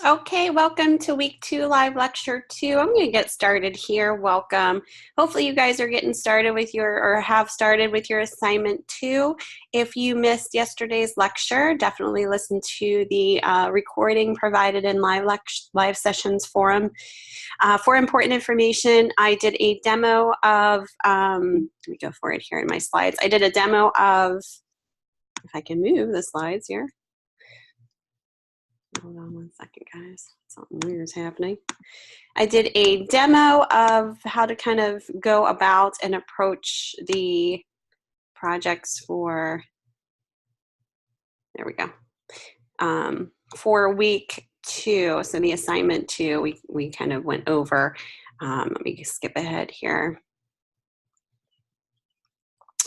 Okay, welcome to week 2 live lecture 2. I'm going to get started here. Welcome. Hopefully you guys are getting started with or have started with your assignment 2. If you missed yesterday's lecture, definitely listen to the recording provided in live sessions forum. For important information, I did a demo of, let me go for it here in my slides. I did a demo of, if I can move the slides here. Hold on one second, guys. Something weird is happening. I did a demo of how to kind of go about and approach the projects for, there we go, for week 2. So the assignment 2, we kind of went over. Let me skip ahead here.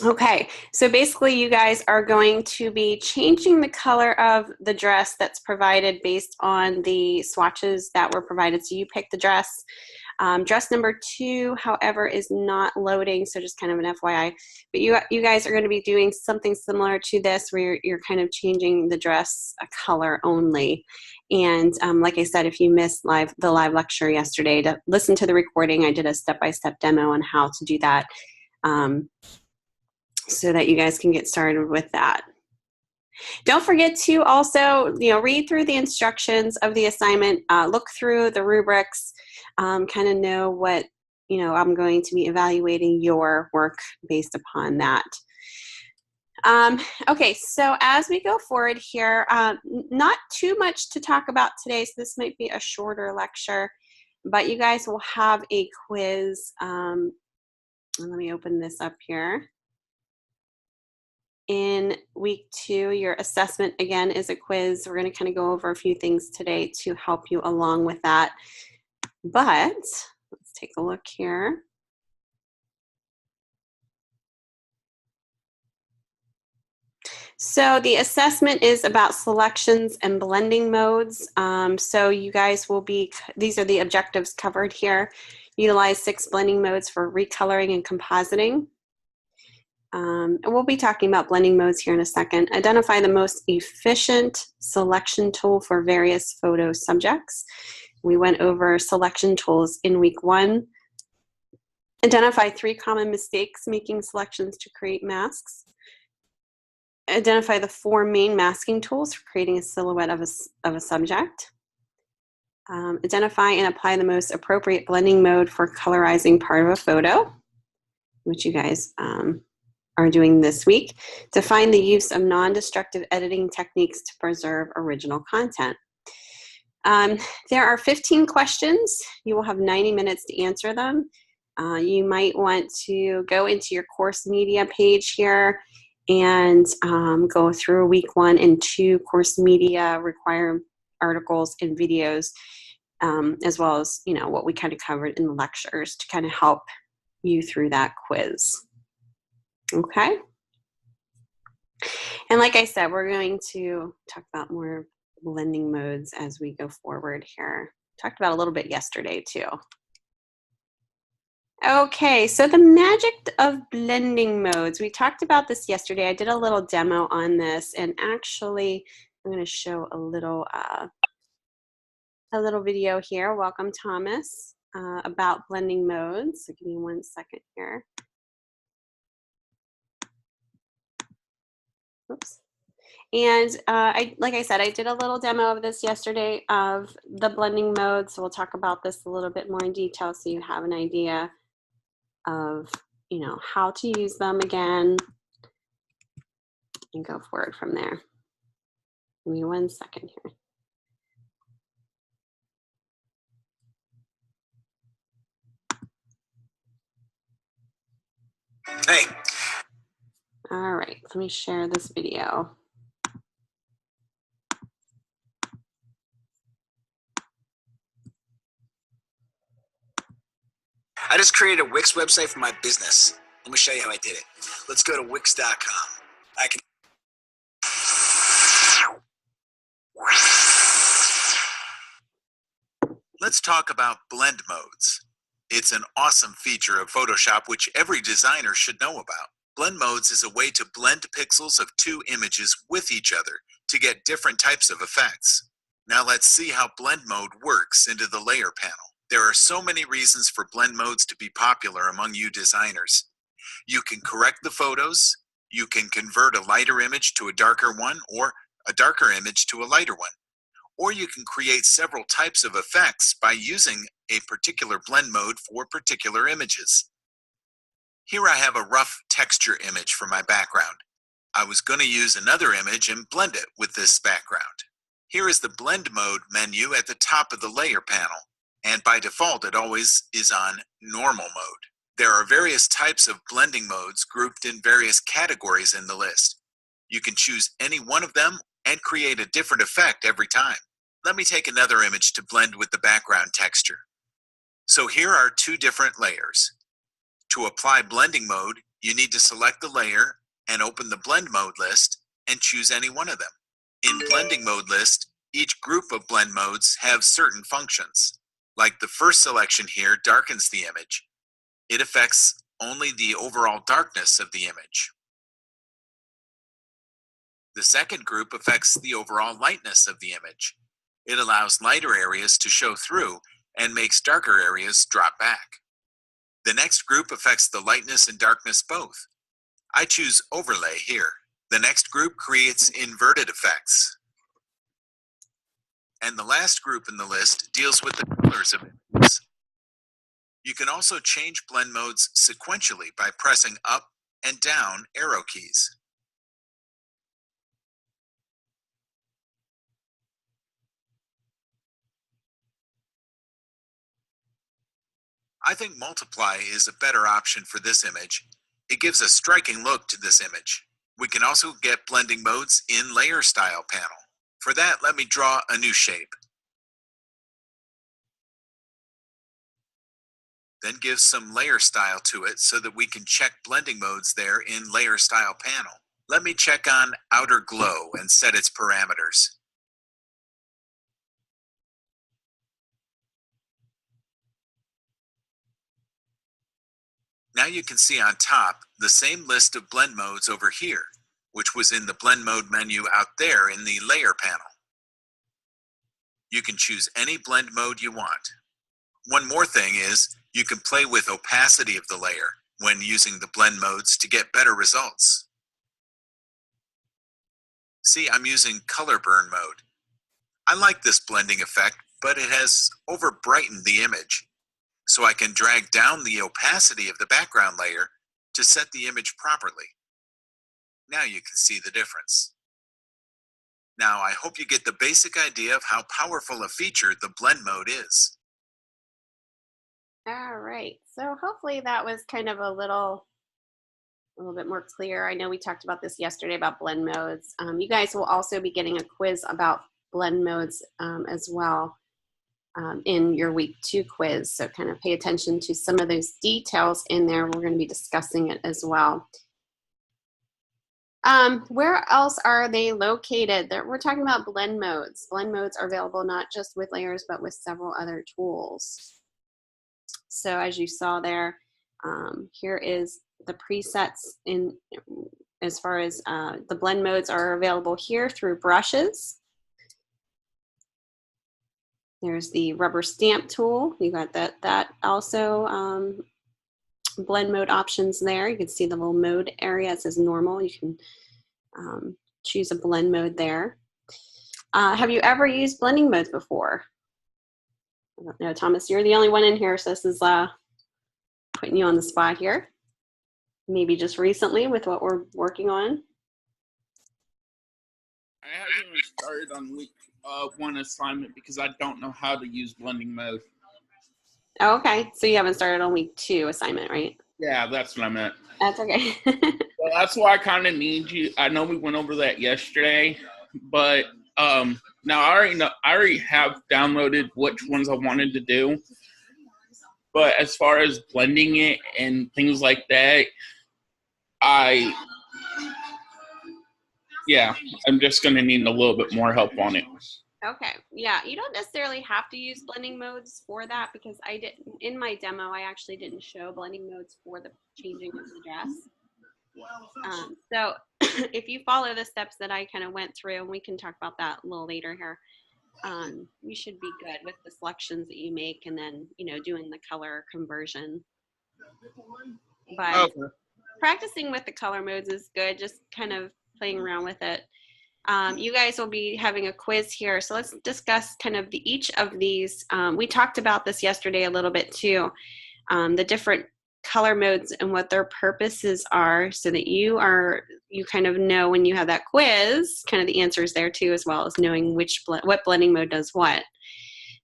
Okay, so basically you guys are going to be changing the color of the dress that's provided based on the swatches that were provided. So you pick the dress. Dress number 2, however, is not loading, so just kind of an FYI. But you guys are going to be doing something similar to this where you're kind of changing the dress color only. And like I said, if you missed the live lecture yesterday, to listen to the recording, I did a step-by-step demo on how to do that. So that you guys can get started with that. Don't forget to also, read through the instructions of the assignment, look through the rubrics, kind of know what, I'm going to be evaluating your work based upon that. Okay, so as we go forward here, not too much to talk about today, so this might be a shorter lecture, but you guys will have a quiz. Let me open this up here. In week 2, your assessment, again, is a quiz. We're going to kind of go over a few things today to help you along with that. But let's take a look here. So the assessment is about selections and blending modes. So you guys will be, these are the objectives covered here. Utilize 6 blending modes for recoloring and compositing. And we'll be talking about blending modes here in a second. Identify the most efficient selection tool for various photo subjects. We went over selection tools in week 1. Identify 3 common mistakes making selections to create masks. Identify the 4 main masking tools for creating a silhouette of a subject. Identify and apply the most appropriate blending mode for colorizing part of a photo, which you guys are doing this week. Define the use of non-destructive editing techniques to preserve original content. There are 15 questions. You will have 90 minutes to answer them. You might want to go into your course media page here and go through week 1 and 2 course media required articles and videos, as well as what we kind of covered in the lectures to kind of help you through that quiz. Okay. And like I said, we're going to talk about more blending modes as we go forward here. Talked about a little bit yesterday too. Okay, so the magic of blending modes. We talked about this yesterday. I did a little demo on this, and actually I'm going to show a little video here. Welcome, Thomas, about blending modes. So give me one second here. Oops. And like I said, I did a little demo of this yesterday of the blending mode. So we'll talk about this a little bit more in detail so you have an idea of, how to use them again and go forward from there. Give me one second here. Hey. All right, let me share this video. I just created a Wix website for my business. Let me show you how I did it. Let's go to Wix.com. Let's talk about blend modes. It's an awesome feature of Photoshop which every designer should know about. Blend modes is a way to blend pixels of 2 images with each other to get different types of effects. Now let's see how blend mode works into the layer panel. There are so many reasons for blend modes to be popular among you designers. You can correct the photos, you can convert a lighter image to a darker one, or a darker image to a lighter one. Or you can create several types of effects by using a particular blend mode for particular images. Here I have a rough texture image for my background. I was going to use another image and blend it with this background. Here is the blend mode menu at the top of the layer panel, and by default it always is on normal mode. There are various types of blending modes grouped in various categories in the list. You can choose any one of them and create a different effect every time. Let me take another image to blend with the background texture. So here are two different layers. To apply blending mode, you need to select the layer and open the blend mode list and choose any one of them. In blending mode list, each group of blend modes have certain functions. Like the first selection here darkens the image. It affects only the overall darkness of the image. The second group affects the overall lightness of the image. It allows lighter areas to show through and makes darker areas drop back. The next group affects the lightness and darkness both. I choose overlay here. The next group creates inverted effects. And the last group in the list deals with the colors of images. You can also change blend modes sequentially by pressing up and down arrow keys. I think multiply is a better option for this image. It gives a striking look to this image. We can also get blending modes in layer style panel. For that, let me draw a new shape. Then give some layer style to it so that we can check blending modes there in layer style panel. Let me check on outer glow and set its parameters. Now you can see on top the same list of blend modes over here, which was in the blend mode menu out there in the layer panel. You can choose any blend mode you want. One more thing is you can play with opacity of the layer when using the blend modes to get better results. See, I'm using color burn mode. I like this blending effect, but it has over brightened the image. So I can drag down the opacity of the background layer to set the image properly. Now you can see the difference. Now I hope you get the basic idea of how powerful a feature the blend mode is. All right, so hopefully that was kind of a little bit more clear. I know we talked about this yesterday about blend modes. You guys will also be getting a quiz about blend modes as well in your week 2 quiz. So kind of pay attention to some of those details in there. We're going to be discussing it as well. Where else are they located? We're talking about blend modes. Blend modes are available not just with layers, but with several other tools. So as you saw there, here is the presets in as far as the blend modes are available here through brushes. There's the rubber stamp tool. You got that also blend mode options there. You can see the little mode area. It says normal. You can choose a blend mode there. Have you ever used blending modes before? I don't know, Thomas, you're the only one in here, so this is putting you on the spot here. Maybe just recently with what we're working on. I haven't even started on week 1 assignment because I don't know how to use blending mode. Oh, okay, so you haven't started on week 2 assignment, right? Yeah, that's what I meant. That's okay. Well, that's why I kind of need you. I know we went over that yesterday, but now I already have downloaded which ones I wanted to do. But as far as blending it and things like that, I'm just going to need a little bit more help on it. Okay, yeah, you don't necessarily have to use blending modes for that because I didn't, in my demo, I actually didn't show blending modes for the changing of the dress. So if you follow the steps that I kind of went through, and we can talk about that a little later here, you should be good with the selections that you make, and then, you know, doing the color conversion. But Okay. practicing with the color modes is good, just kind of playing around with it. You guys will be having a quiz here, so let's discuss kind of each of these. We talked about this yesterday a little bit too, the different color modes and what their purposes are, so that you kind of know when you have that quiz, kind of the answers there too, as well as knowing what blending mode does what.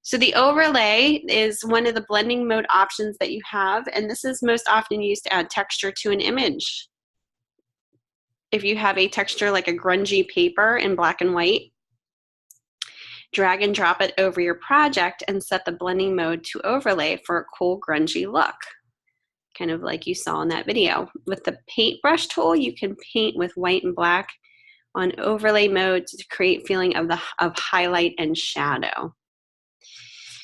So the overlay is one of the blending mode options that you have, and this is most often used to add texture to an image. If you have a texture like a grungy paper in black and white, drag and drop it over your project and set the blending mode to overlay for a cool grungy look, kind of like you saw in that video. With the paintbrush tool, you can paint with white and black on overlay mode to create feeling of highlight and shadow.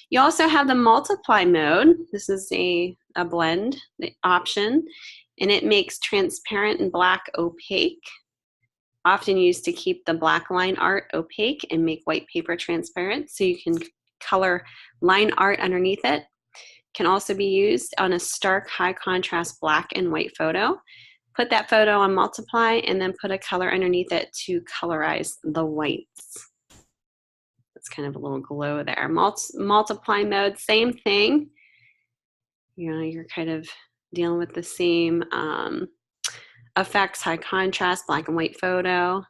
You also have the multiply mode. This is a blend option, and it makes transparent and black opaque, often used to keep the black line art opaque and make white paper transparent, so you can color line art underneath it. Can also be used on a stark high contrast black and white photo. Put that photo on multiply and then put a color underneath it to colorize the whites. It's kind of a little glow there. Multiply mode, same thing. You know, you're kind of dealing with the same effects, high contrast, black and white photo.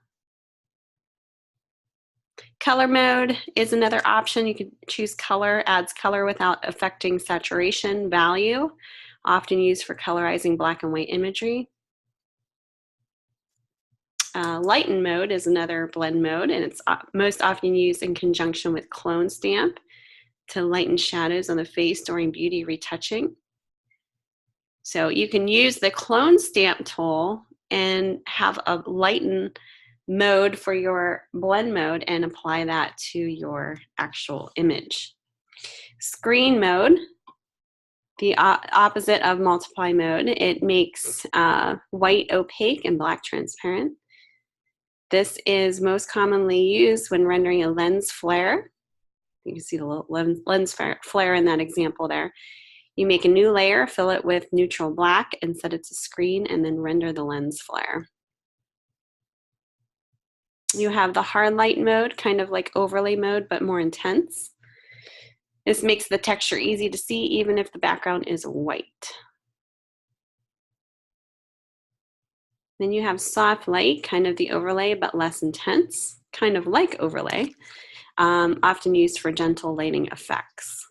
Color mode is another option. You could choose color, adds color without affecting saturation value, often used for colorizing black and white imagery. Lighten mode is another blend mode, and it's most often used in conjunction with clone stamp to lighten shadows on the face during beauty retouching. So you can use the clone stamp tool and have a lighten mode for your blend mode and apply that to your actual image. Screen mode, the opposite of multiply mode, it makes white opaque and black transparent. This is most commonly used when rendering a lens flare. You can see the little lens flare in that example there. You make a new layer, fill it with neutral black, and set it to screen, and then render the lens flare. You have the hard light mode, kind of like overlay mode, but more intense. This makes the texture easy to see, even if the background is white. Then you have soft light, kind of the overlay, but less intense, kind of like overlay, often used for gentle lighting effects.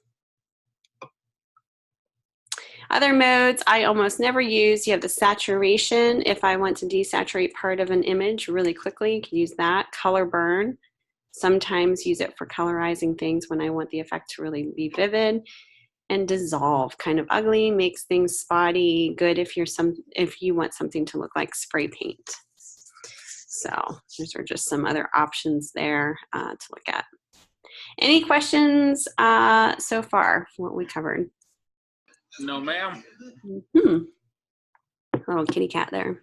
Other modes I almost never use. You have the saturation. If I want to desaturate part of an image really quickly, you can use that. Color burn. Sometimes use it for colorizing things when I want the effect to really be vivid. And dissolve, kind of ugly, makes things spotty. Good if you want something to look like spray paint. So these are just some other options there to look at. Any questions so far from what we covered? No, ma'am. Little kitty cat there.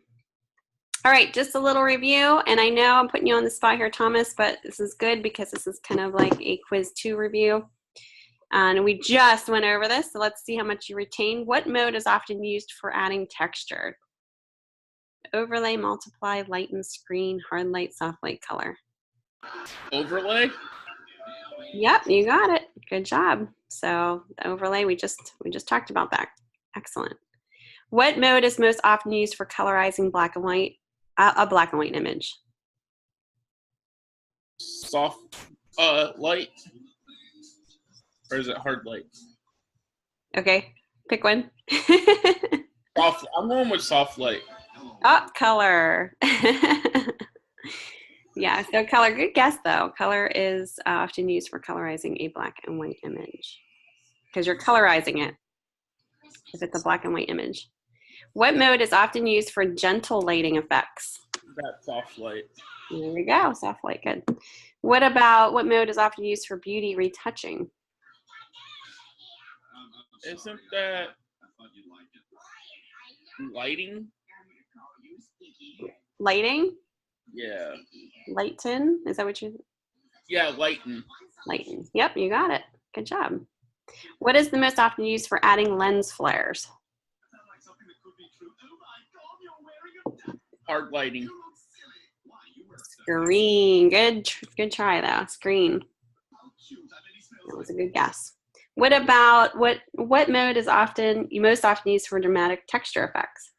All right, just a little review, and I know I'm putting you on the spot here, Thomas, but this is good because this is kind of like a quiz 2 review. And we just went over this, so let's see how much you retain. What mode is often used for adding texture? Overlay, multiply, lighten, screen, hard light, soft light, color. Overlay? Yep, you got it. Good job. So the overlay, we just talked about that. Excellent. What mode is most often used for colorizing black and white, a black and white image? Soft light? Or is it hard light? Okay, pick one. Soft. I'm going with soft light. Oh, color. Yeah, so color, good guess though. Color is often used for colorizing a black and white image because you're colorizing it if it's a black and white image. What mode is often used for gentle lighting effects? That's soft light. There we go, soft light, good. What mode is often used for beauty retouching? Isn't that lighting? Lighting? Yeah. Lighten? Is that what you? Yeah, lighten. Lighten. Yep, you got it. Good job. What is the most often used for adding lens flares? Hard lighting. Screen. Good try though. Screen. That was a good guess. What about what mode is most often used for dramatic texture effects?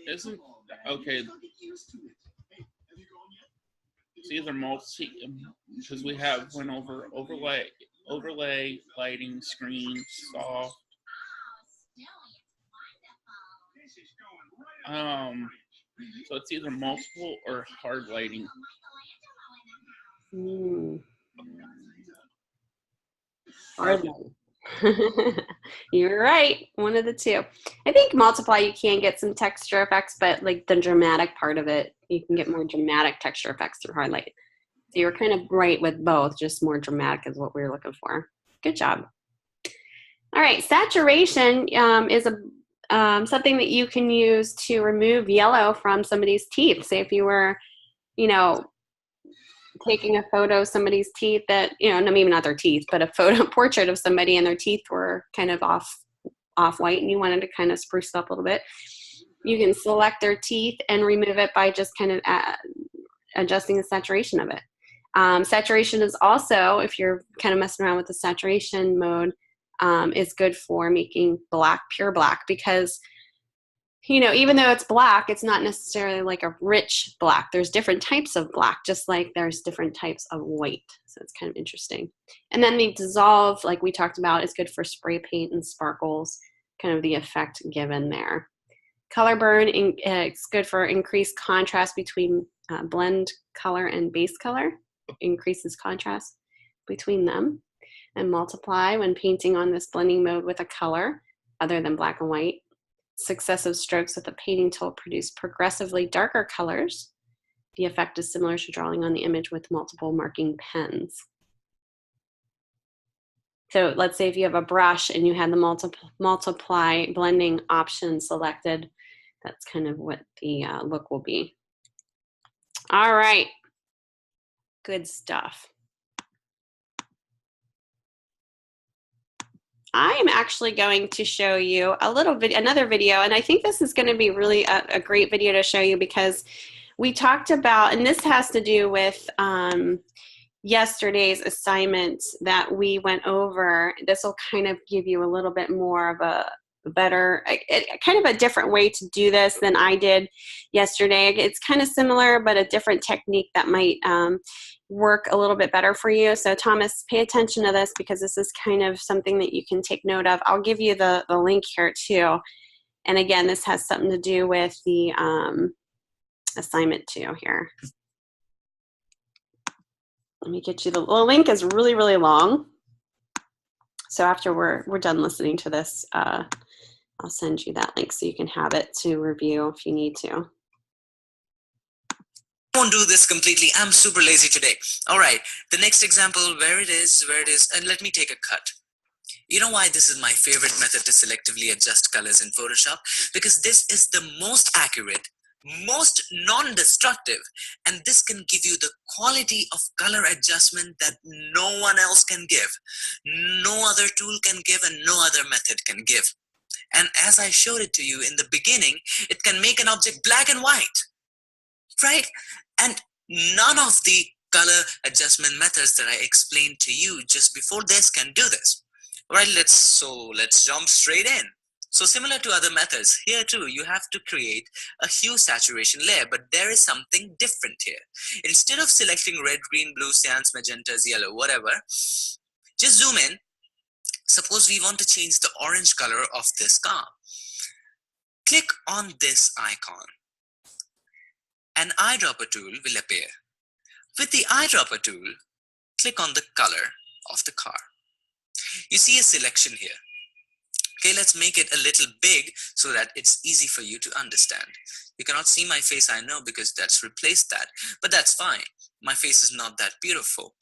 Isn't okay. It's either multi because we went over overlay, lighting, screen, soft. So it's either multiple or hard lighting. Hard lighting. You're right. One of the two. I think multiply, you can get some texture effects, but like the dramatic part of it, you can get more dramatic texture effects through hard light. So you're kind of right with both, just more dramatic is what we were looking for. Good job. All right, saturation is something that you can use to remove yellow from somebody's teeth. Say if you were, taking a photo of somebody's teeth that, maybe not their teeth, but a portrait of somebody and their teeth were kind of off white and you wanted to kind of spruce it up a little bit. You can select their teeth and remove it by just kind of adjusting the saturation of it. Saturation is also, if you're kind of messing around with the saturation mode, is good for making black, pure black, because even though it's black, it's not necessarily like a rich black. There's different types of black, just like there's different types of white. So it's kind of interesting. And then the dissolve, like we talked about, is good for spray paint and sparkles, kind of the effect given there. Color burn, it's good for increased contrast between blend color and base color. Increases contrast between them. And multiply, when painting on this blending mode with a color other than black and white. Successive strokes with a painting tool produce progressively darker colors. The effect is similar to drawing on the image with multiple marking pens. So let's say if you have a brush and you had the multiply blending option selected, that's kind of what the look will be. All right, good stuff. I am actually going to show you another video, and I think this is going to be really a great video to show you because we talked about, and this has to do with yesterday's assignment that we went over. This will kind of give you a little bit more of a better, kind of a different way to do this than I did yesterday. It's kind of similar, but a different technique that might work a little bit better for you. So Thomas, pay attention to this because this is kind of something that you can take note of. I'll give you the link here too. And again, this has something to do with the assignment too here. Let me get you the link is really, really long. So after we're done listening to this, I'll send you that link so you can have it to review if you need to. I won't do this completely. I'm super lazy today. All right, the next example, where it is, and let me take a cut. You know why this is my favorite method to selectively adjust colors in Photoshop? Because this is the most accurate, most non-destructive, and this can give you the quality of color adjustment that no one else can give. No other tool can give and no other method can give. And as I showed it to you in the beginning, it can make an object black and white, right? And none of the color adjustment methods that I explained to you just before this can do this. All right, let's jump straight in. So similar to other methods, here too, you have to create a hue saturation layer, but there is something different here. Instead of selecting red, green, blue, cyans, magentas, yellow, whatever, just zoom in. Suppose we want to change the orange color of this car. Click on this icon. An eyedropper tool will appear. With the eyedropper tool, click on the color of the car. You see a selection here. Okay, let's make it a little big so that it's easy for you to understand. You cannot see my face, I know, because that's replaced that, but that's fine. My face is not that beautiful.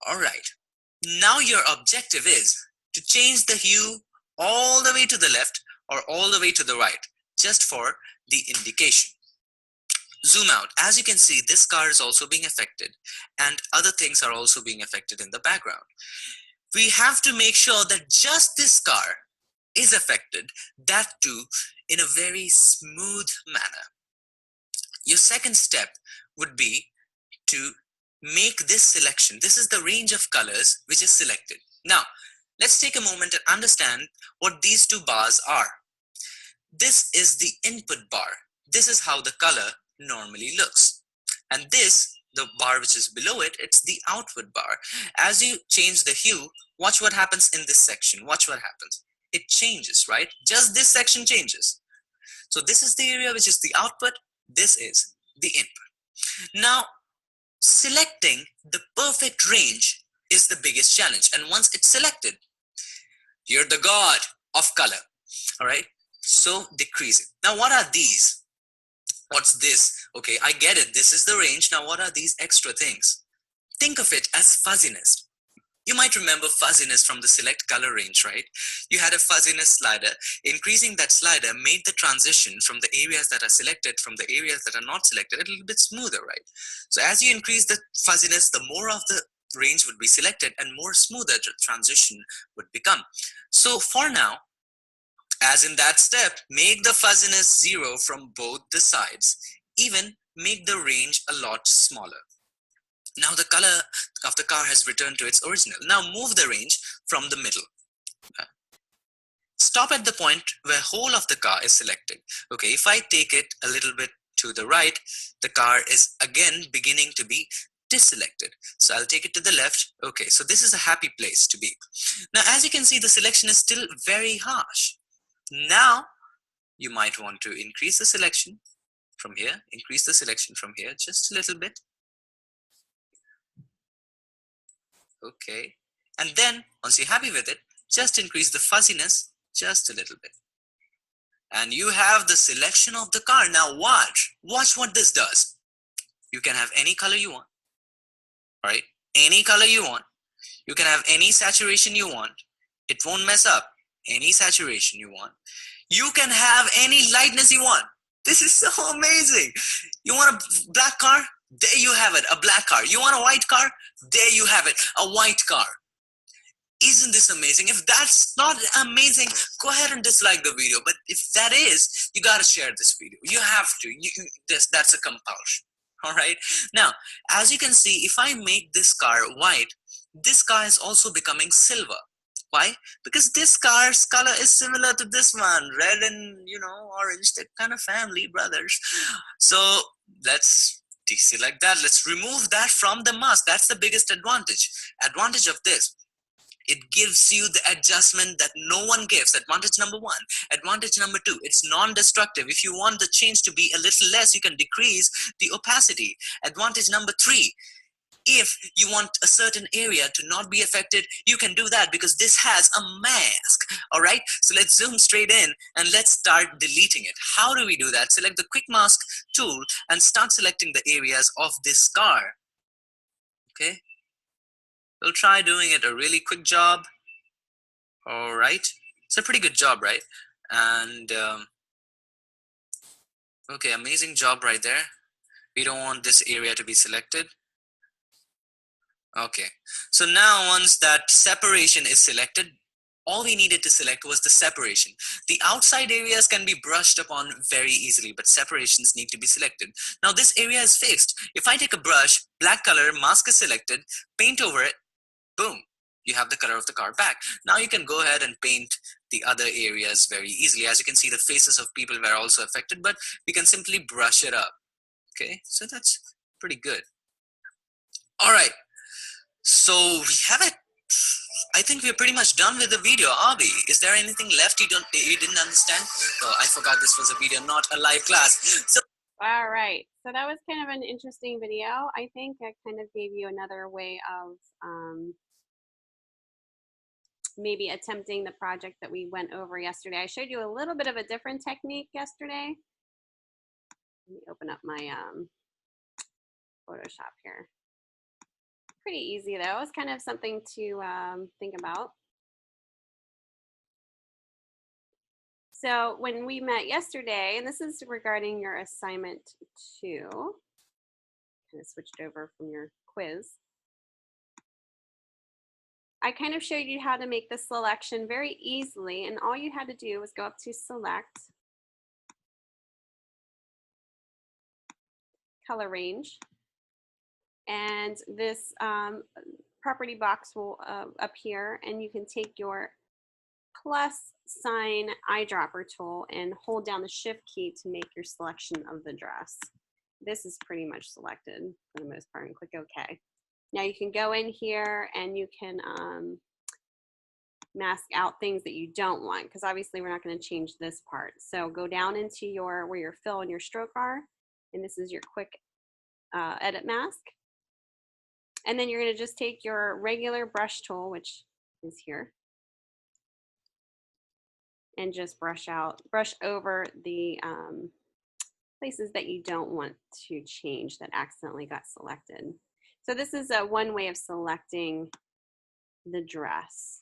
All right, now your objective is to change the hue all the way to the left or all the way to the right, just for the indication. zoom out. As you can see, this car is also being affected, and other things are also being affected in the background. We have to make sure that just this car is affected, that too in a very smooth manner. Your second step would be to make this selection. This is the range of colors which is selected. Now, let's take a moment and understand what these two bars are. This is the input bar. This is how the color normally looks. And this, the bar which is below it, it's the output bar. As you change the hue, watch what happens in this section. Watch what happens. It changes, right? Just this section changes. So this is the area which is the output. This is the input. Now, selecting the perfect range is the biggest challenge. And once it's selected, you're the god of color. All right. So decreasing. Now, what are these? What's this? Okay, I get it. This is the range. Now, what are these extra things? Think of it as fuzziness. You might remember fuzziness from the select color range, right? You had a fuzziness slider. Increasing that slider made the transition from the areas that are selected from the areas that are not selected a little bit smoother, right? So as you increase the fuzziness, the more of the range would be selected and more smoother the transition would become. So for now, as in that step, make the fuzziness 0 from both the sides. Even make the range a lot smaller. Now the color of the car has returned to its original. Now move the range from the middle. Stop at the point where whole of the car is selected. Okay, if I take it a little bit to the right, the car is again beginning to be deselected. So I'll take it to the left. Okay, so this is a happy place to be. Now, as you can see, the selection is still very harsh. Now, you might want to increase the selection from here, increase the selection from here just a little bit. Okay, and then once you're happy with it, just increase the fuzziness just a little bit. And you have the selection of the car. Now watch what this does. You can have any color you want, right? Any color you want. You can have any saturation you want. It won't mess up. Any saturation you want. You can have any lightness you want. This is so amazing. You want a black car? There you have it, a black car. You want a white car? There you have it, a white car. Isn't this amazing? If that's not amazing, go ahead and dislike the video. But if that is, you gotta share this video. You have to. That's a compulsion. All right. Now, as you can see, if I make this car white, this car is also becoming silver. Why? Because this car's color is similar to this one, red and orange. They're kind of family brothers. So let's deselect that. Let's remove that from the mask. That's the biggest advantage. Advantage of this. It gives you the adjustment that no one gives. Advantage number 1. Advantage number 2, it's non-destructive. If you want the change to be a little less, you can decrease the opacity. Advantage number 3, if you want a certain area to not be affected, you can do that because this has a mask. All right, so let's zoom straight in and let's start deleting it. How do we do that? Select the quick mask tool and start selecting the areas of this car. Okay. We'll try doing it a really quick job. All right. It's a pretty good job, right? And okay, amazing job right there. We don't want this area to be selected. Okay. So now once that separation is selected, all we needed to select was the separation. The outside areas can be brushed upon very easily, but separations need to be selected. Now this area is fixed. If I take a brush, black color, mask is selected, paint over it, boom, you have the color of the car back. Now you can go ahead and paint the other areas very easily. As you can see, the faces of people were also affected, but we can simply brush it up. Okay, so that's pretty good. All right, so we have it. I think we're pretty much done with the video, are we? Is there anything left you didn't understand? Oh, I forgot this was a video, not a live class. So all right, so that was kind of an interesting video. I think I kind of gave you another way of maybe attempting the project that we went over yesterday. I showed you a little bit of a different technique yesterday. Let me open up my Photoshop here. Pretty easy though. It's kind of something to think about. So when we met yesterday, and this is regarding your assignment 2, kind of switched over from your quiz. I kind of showed you how to make the selection very easily, and all you had to do was go up to select, color range, and this property box will appear, and you can take your plus sign eyedropper tool and hold down the shift key to make your selection of the dress. This is pretty much selected for the most part, and click OK. Now you can go in here and you can mask out things that you don't want, because obviously we're not going to change this part. So go down into your where your fill and your stroke are, and this is your quick edit mask. And then you're going to just take your regular brush tool, which is here, and just brush over the places that you don't want to change that accidentally got selected. So this is one way of selecting the dress,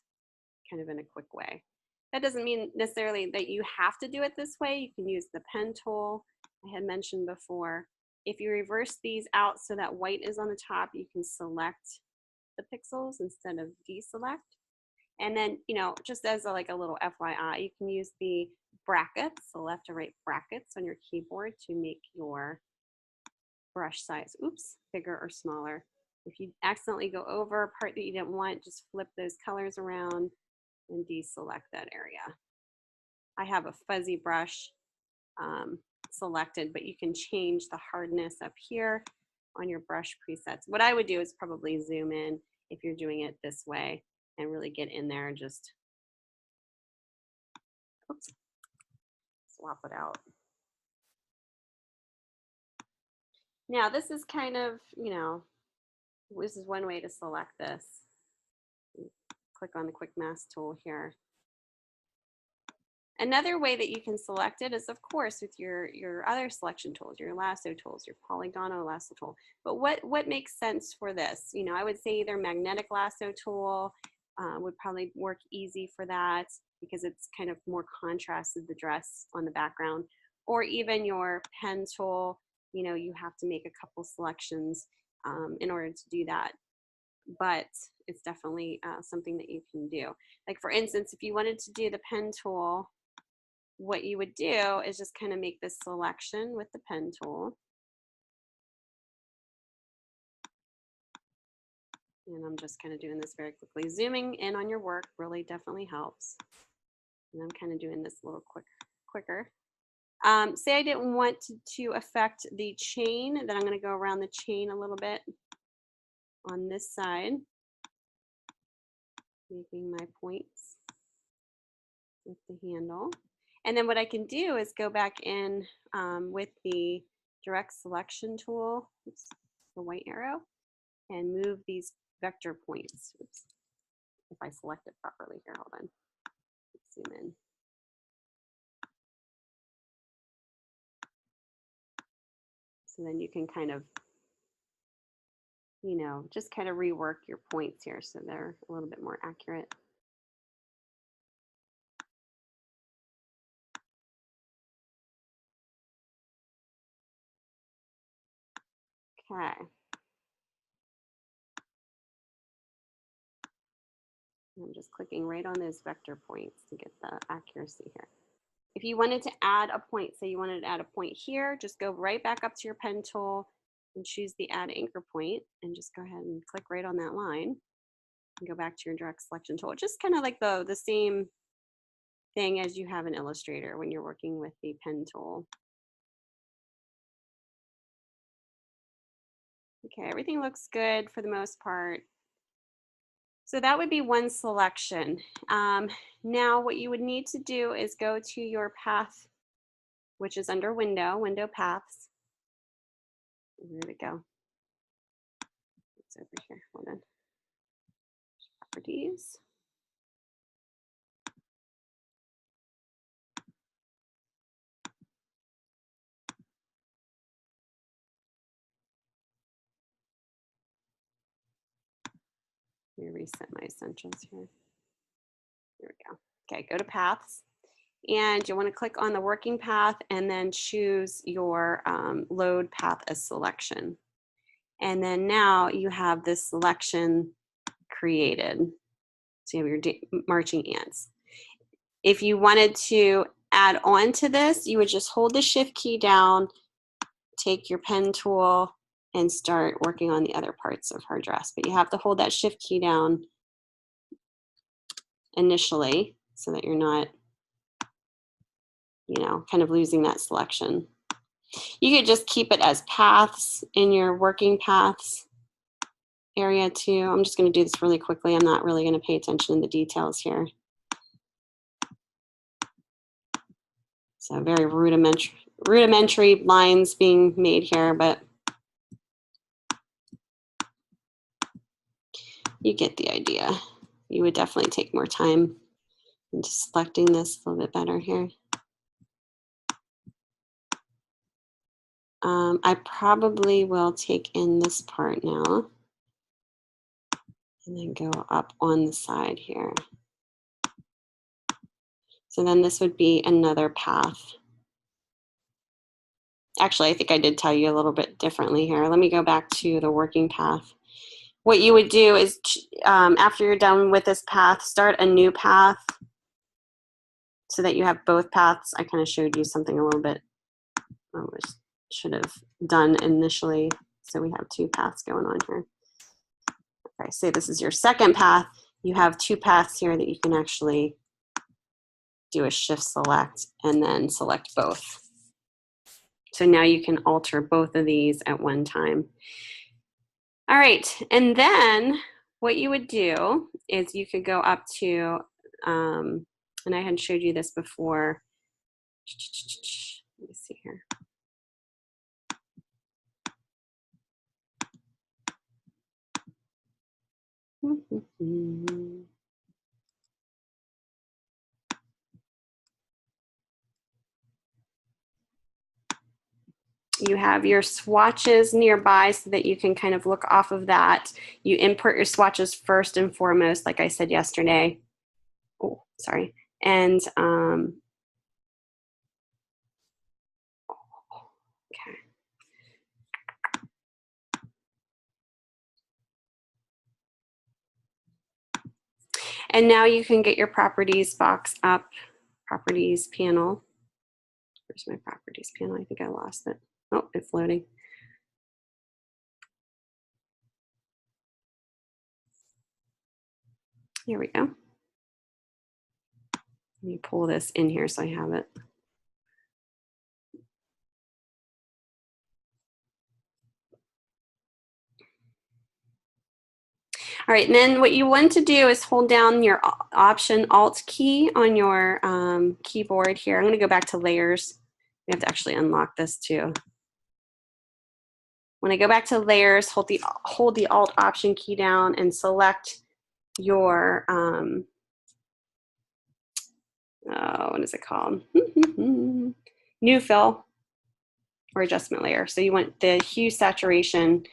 kind of in a quick way. That doesn't mean necessarily that you have to do it this way. You can use the pen tool I had mentioned before. If you reverse these out so that white is on the top, you can select the pixels instead of deselect. And then, you know, just as like a little FYI, you can use the brackets, the left to right brackets on your keyboard to make your brush size, bigger or smaller. If you accidentally go over a part that you didn't want, just flip those colors around and deselect that area. I have a fuzzy brush selected, but you can change the hardness up here on your brush presets. What I would do is probably zoom in if you're doing it this way and really get in there and just swap it out. Now this is kind of, you know, this is one way to select this. Click on the quick mask tool here. Another way that you can select it is, of course, with your other selection tools, your lasso tools, your polygonal lasso tool. But what makes sense for this? You know, I would say either magnetic lasso tool would probably work easy for that, because it's kind of more contrasted the dress on the background, or even your pen tool. You know, you have to make a couple selections in order to do that, but it's definitely something that you can do. Like for instance, if you wanted to do the pen tool, what you would do is just kind of make this selection with the pen tool. And I'm just kind of doing this very quickly. Zooming in on your work really definitely helps. And I'm kind of doing this a little quicker. Say I didn't want to affect the chain, then I'm going to go around the chain a little bit on this side, making my points with the handle. And then what I can do is go back in with the direct selection tool, the white arrow, and move these vector points. If I select it properly here, hold on. Let's zoom in. So then you can kind of, you know, just kind of rework your points here so they're a little bit more accurate. Okay. I'm just clicking right on those vector points to get the accuracy here. If you wanted to add a point, say you wanted to add a point here, just go right back up to your pen tool and choose the add anchor point, and just go ahead and click right on that line and go back to your direct selection tool. Just kind of like the same thing as you have in Illustrator when you're working with the pen tool. Okay, everything looks good for the most part. So that would be one selection. Now what you would need to do is go to your path, which is under window paths. Where did it go? It's over here, hold on. Properties. Let me reset my essentials here. There we go. Okay, go to paths. And you want to click on the working path and then choose your load path as selection. And then now you have this selection created. So you have your marching ants. If you wanted to add on to this, you would just hold the shift key down, take your pen tool, and start working on the other parts of her dress. But you have to hold that shift key down initially so that you're not, you know, kind of losing that selection. You could just keep it as paths in your working paths area too. I'm just going to do this really quickly. I'm not really going to pay attention to the details here. So very rudimentary lines being made here, but you get the idea. You would definitely take more time into selecting this a little bit better here. I probably will take in this part now and then go up on the side here. So then this would be another path. Actually, I think I did tell you a little bit differently here. Let me go back to the working path. What you would do is after you're done with this path, start a new path so that you have both paths. I kind of showed you something a little bit I should have done initially. So we have two paths going on here. Okay, say this is your second path. You have two paths here that you can actually do a shift select and then select both. So now you can alter both of these at one time. All right, and then what you would do is you could go up to, and I had showed you this before. Let me see here. You have your swatches nearby so that you can kind of look off of that. You import your swatches first and foremost, like I said yesterday. Oh, sorry. And okay. And now you can get your properties box up, properties panel. Where's my properties panel? I think I lost it. Oh, it's loading. Here we go. Let me pull this in here so I have it. All right, and then what you want to do is hold down your Option Alt key on your keyboard here. I'm going to go back to layers. We have to actually unlock this too. When I go back to layers, hold the Alt Option key down and select your, what is it called? New fill or adjustment layer. So you want the hue saturation.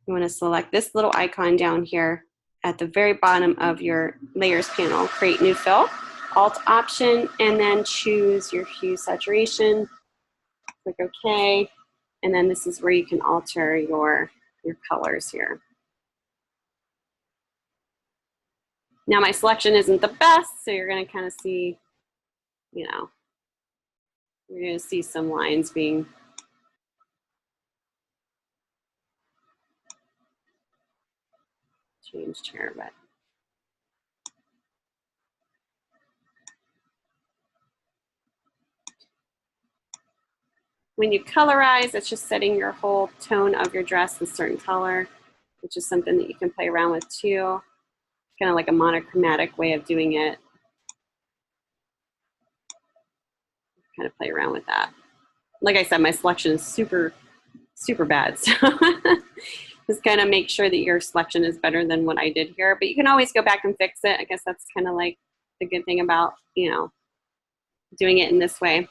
You want to select this little icon down here at the very bottom of your layers panel. Create new fill, Alt Option, and then choose your hue saturation. Click OK. And then this is where you can alter your colors here. Now my selection isn't the best, so you're going to kind of see, you know, you're going to see some lines being changed here, but when you colorize, it's just setting your whole tone of your dress a certain color, which is something that you can play around with too. Kind of like a monochromatic way of doing it. Kind of play around with that. Like I said, my selection is super bad. So just kind of make sure that your selection is better than what I did here. But you can always go back and fix it. I guess that's kind of like the good thing about, you know, doing it in this way.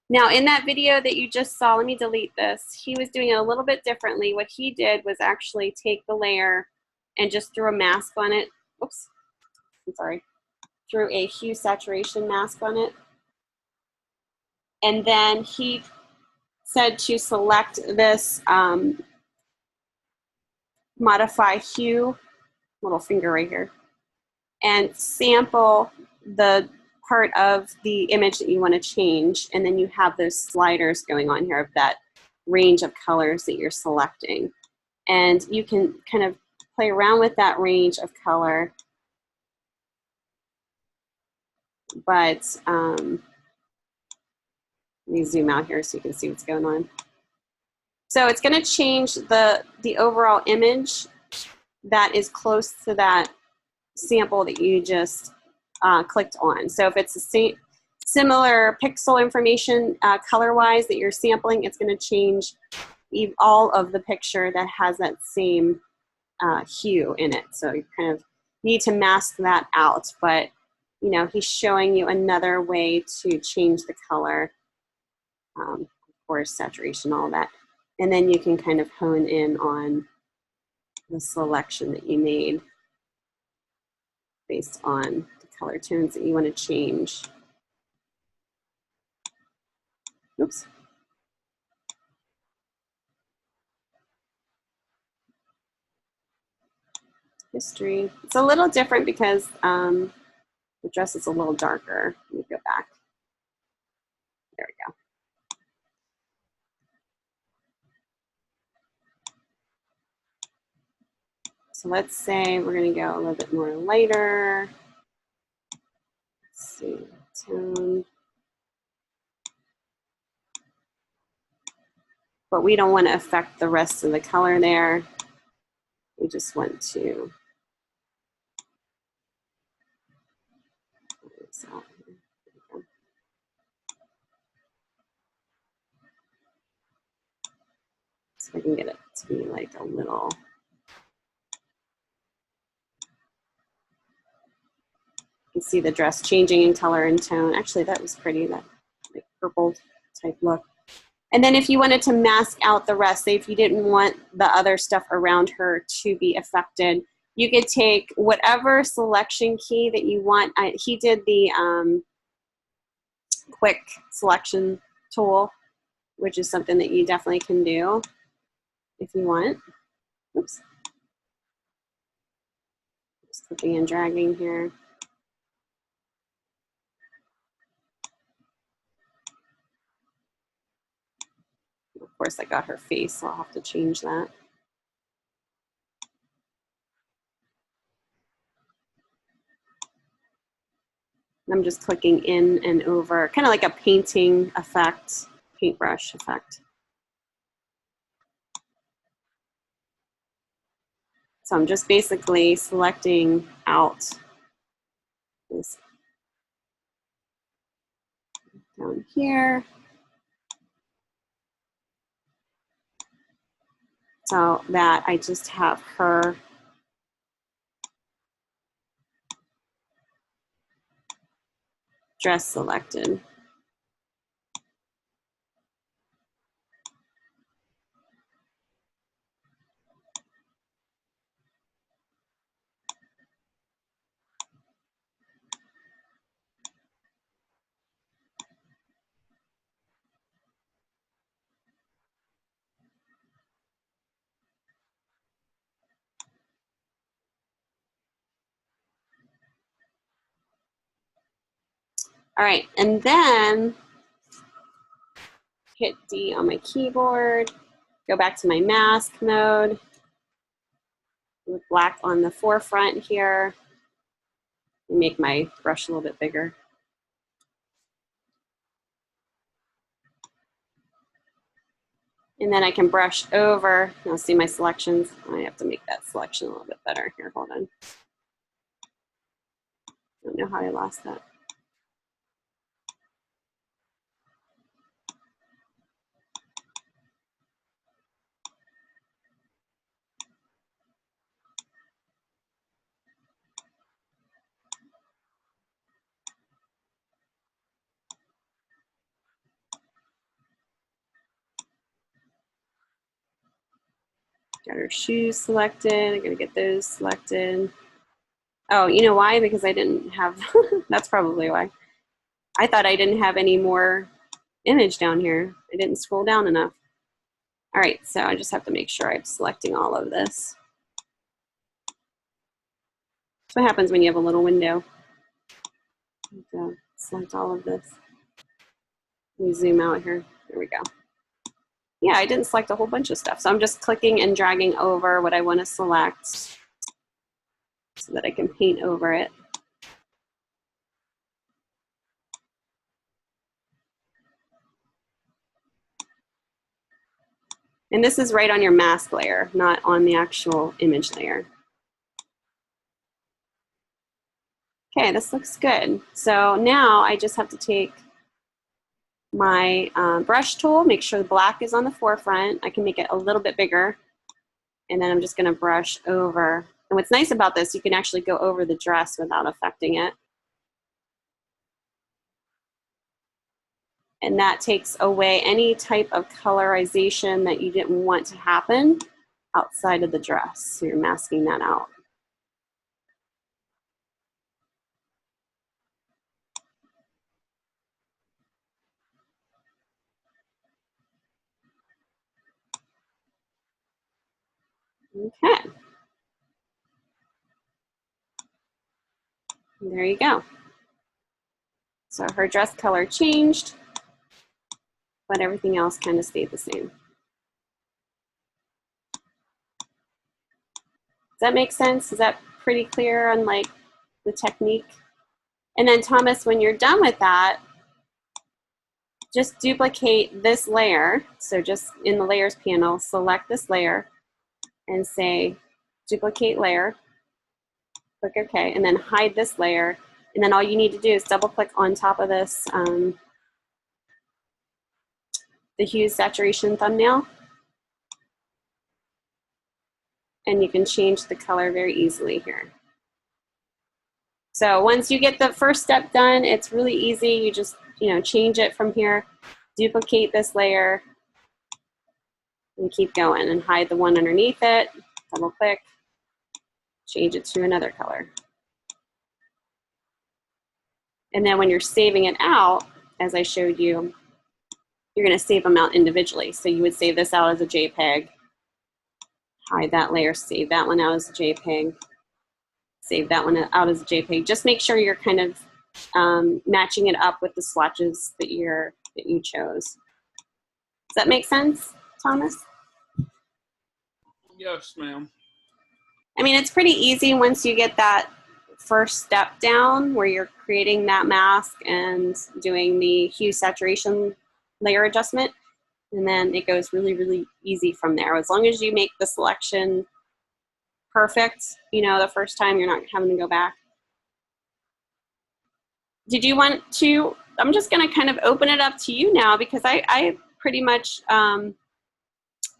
Now, in that video that you just saw, let me delete this. He was doing it a little bit differently. What he did was actually take the layer and just threw a mask on it. Oops, I'm sorry. Threw a hue saturation mask on it. And then he said to select this modify hue, little finger right here, and sample the part of the image that you want to change. And then you have those sliders going on here of that range of colors that you're selecting. And you can kind of play around with that range of color. But let me zoom out here so you can see what's going on. So it's going to change the overall image that is close to that sample that you just clicked on. So if it's the same, similar pixel information color-wise that you're sampling, it's going to change all of the picture that has that same hue in it. So you kind of need to mask that out. But you know, he's showing you another way to change the color, of course, saturation, all that. And then you can kind of hone in on the selection that you made based on the color tones that you want to change. Oops. History. It's a little different because the dress is a little darker. Let me go back. There we go. So let's say we're going to go a little bit more lighter. Let's see, tone. But we don't want to affect the rest of the color there. We just want to. So I can get it to be like a little. You can see the dress changing in color and tone. Actually, that was pretty, that like purple type look. And then if you wanted to mask out the rest, say if you didn't want the other stuff around her to be affected, you could take whatever selection key that you want. He did the quick selection tool, which is something that you definitely can do if you want. Oops. Just clicking and dragging here. Of course, I got her face, so I'll have to change that. I'm just clicking in and over, kind of like a painting effect, paintbrush effect. So I'm just basically selecting out this down here. So that I just have her dress selected. All right, and then hit D on my keyboard, go back to my mask mode, with black on the forefront here, and make my brush a little bit bigger. And then I can brush over, you'll see my selections. I have to make that selection a little bit better here, hold on. I don't know how I lost that. Got her shoes selected. I gotta get those selected. Oh, you know why? Because I didn't have, that's probably why. I thought I didn't have any more image down here. I didn't scroll down enough. All right, so I just have to make sure I'm selecting all of this. That's what happens when you have a little window. So select all of this. Let me zoom out here. There we go. Yeah, I didn't select a whole bunch of stuff. So I'm just clicking and dragging over what I want to select so that I can paint over it. And this is right on your mask layer, not on the actual image layer. Okay, this looks good. So now I just have to take my brush tool, make sure the black is on the forefront. I can make it a little bit bigger. And then I'm just gonna brush over. And what's nice about this, you can actually go over the dress without affecting it. And that takes away any type of colorization that you didn't want to happen outside of the dress. So you're masking that out. Okay. There you go. So her dress color changed, but everything else kind of stayed the same. Does that make sense? Is that pretty clear on like the technique? And then Thomas, when you're done with that, just duplicate this layer. So just in the layers panel, select this layer and say duplicate layer, click OK, and then hide this layer. And then all you need to do is double click on top of this, the hue saturation thumbnail. And you can change the color very easily here. So once you get the first step done, it's really easy. You just, change it from here, duplicate this layer, and keep going, and hide the one underneath it, double click, change it to another color. And then when you're saving it out, as I showed you, you're gonna save them out individually. So you would save this out as a JPEG, hide that layer, save that one out as a JPEG, save that one out as a JPEG. Just make sure you're kind of matching it up with the swatches that you chose. Does that make sense, Thomas? Yes, ma'am. I mean, it's pretty easy once you get that first step down where you're creating that mask and doing the hue saturation layer adjustment. And then it goes really, really easy from there. As long as you make the selection perfect, the first time, you're not having to go back. Did you want to, I'm just gonna kind of open it up to you now because I pretty much,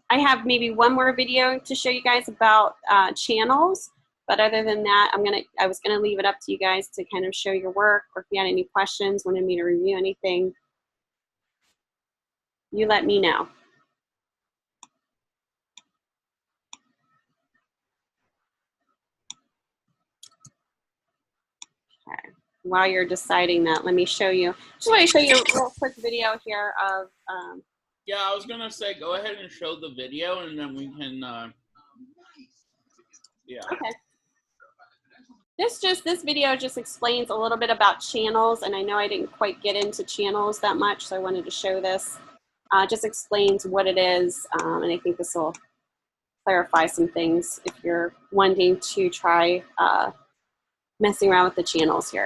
I have maybe one more video to show you guys about channels, but other than that, I was gonna leave it up to you guys to kind of show your work, or if you had any questions, wanted me to review anything, you let me know. Okay. While you're deciding that, let me show you. Just want to show you a real quick video here of. Yeah, I was gonna say go ahead and show the video, and then we can. Yeah. Okay. This video just explains a little bit about channels, and I know I didn't quite get into channels that much, so I wanted to show this. Just explains what it is, and I think this will clarify some things if you're wanting to try messing around with the channels here.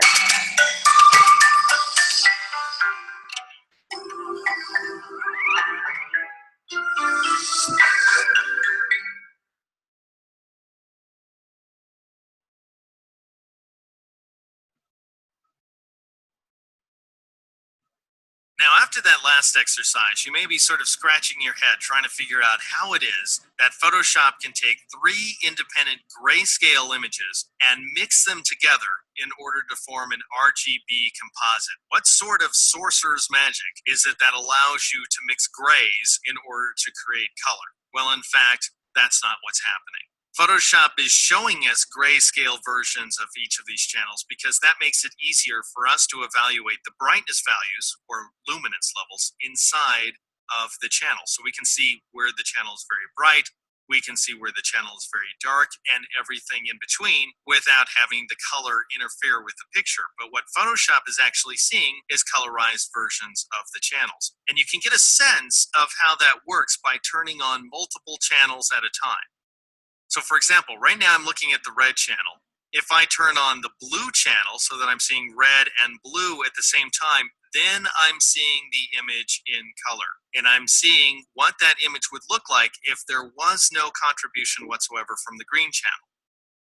Now, after that last exercise, you may be sort of scratching your head trying to figure out how it is that Photoshop can take 3 independent grayscale images and mix them together in order to form an RGB composite. What sort of sorcerer's magic is it that allows you to mix grays in order to create color? Well, in fact, that's not what's happening. Photoshop is showing us grayscale versions of each of these channels because that makes it easier for us to evaluate the brightness values or luminance levels inside of the channel. So we can see where the channel is very bright, we can see where the channel is very dark, and everything in between without having the color interfere with the picture. But what Photoshop is actually seeing is colorized versions of the channels. And you can get a sense of how that works by turning on multiple channels at a time. So for example, right now I'm looking at the red channel. If I turn on the blue channel so that I'm seeing red and blue at the same time, then I'm seeing the image in color. And I'm seeing what that image would look like if there was no contribution whatsoever from the green channel.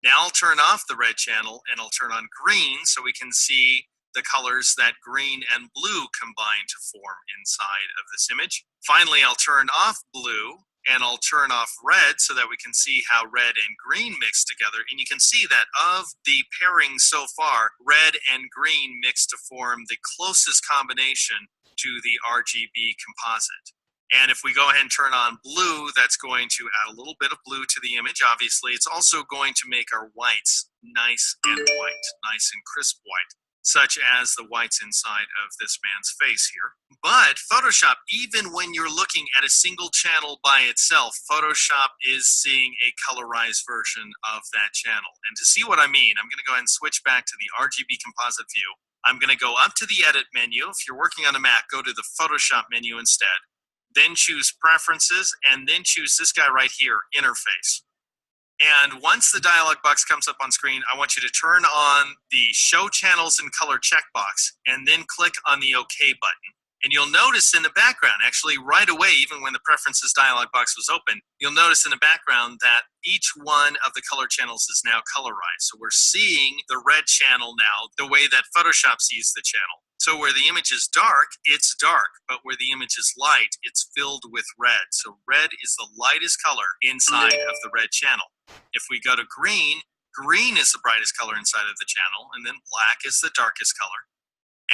Now I'll turn off the red channel and I'll turn on green so we can see the colors that green and blue combine to form inside of this image. Finally, I'll turn off blue and I'll turn off red so that we can see how red and green mix together. And you can see that of the pairing so far, red and green mix to form the closest combination to the RGB composite. And if we go ahead and turn on blue, that's going to add a little bit of blue to the image. Obviously, it's also going to make our whites nice and white, nice and crisp white, such as the whites inside of this man's face here. But Photoshop, even when you're looking at a single channel by itself, Photoshop is seeing a colorized version of that channel. And to see what I mean, I'm going to go ahead and switch back to the RGB composite view. I'm going to go up to the Edit menu. If you're working on a Mac, go to the Photoshop menu instead. Then choose Preferences, and then choose this guy right here, Interface. And once the dialog box comes up on screen, I want you to turn on the Show Channels in Color checkbox and then click on the OK button. And you'll notice in the background, actually right away, even when the Preferences dialog box was open, you'll notice in the background that each one of the color channels is now colorized. So we're seeing the red channel now the way that Photoshop sees the channel. So where the image is dark, it's dark, but where the image is light, it's filled with red. So red is the lightest color inside of the red channel. If we go to green, green is the brightest color inside of the channel, and then black is the darkest color.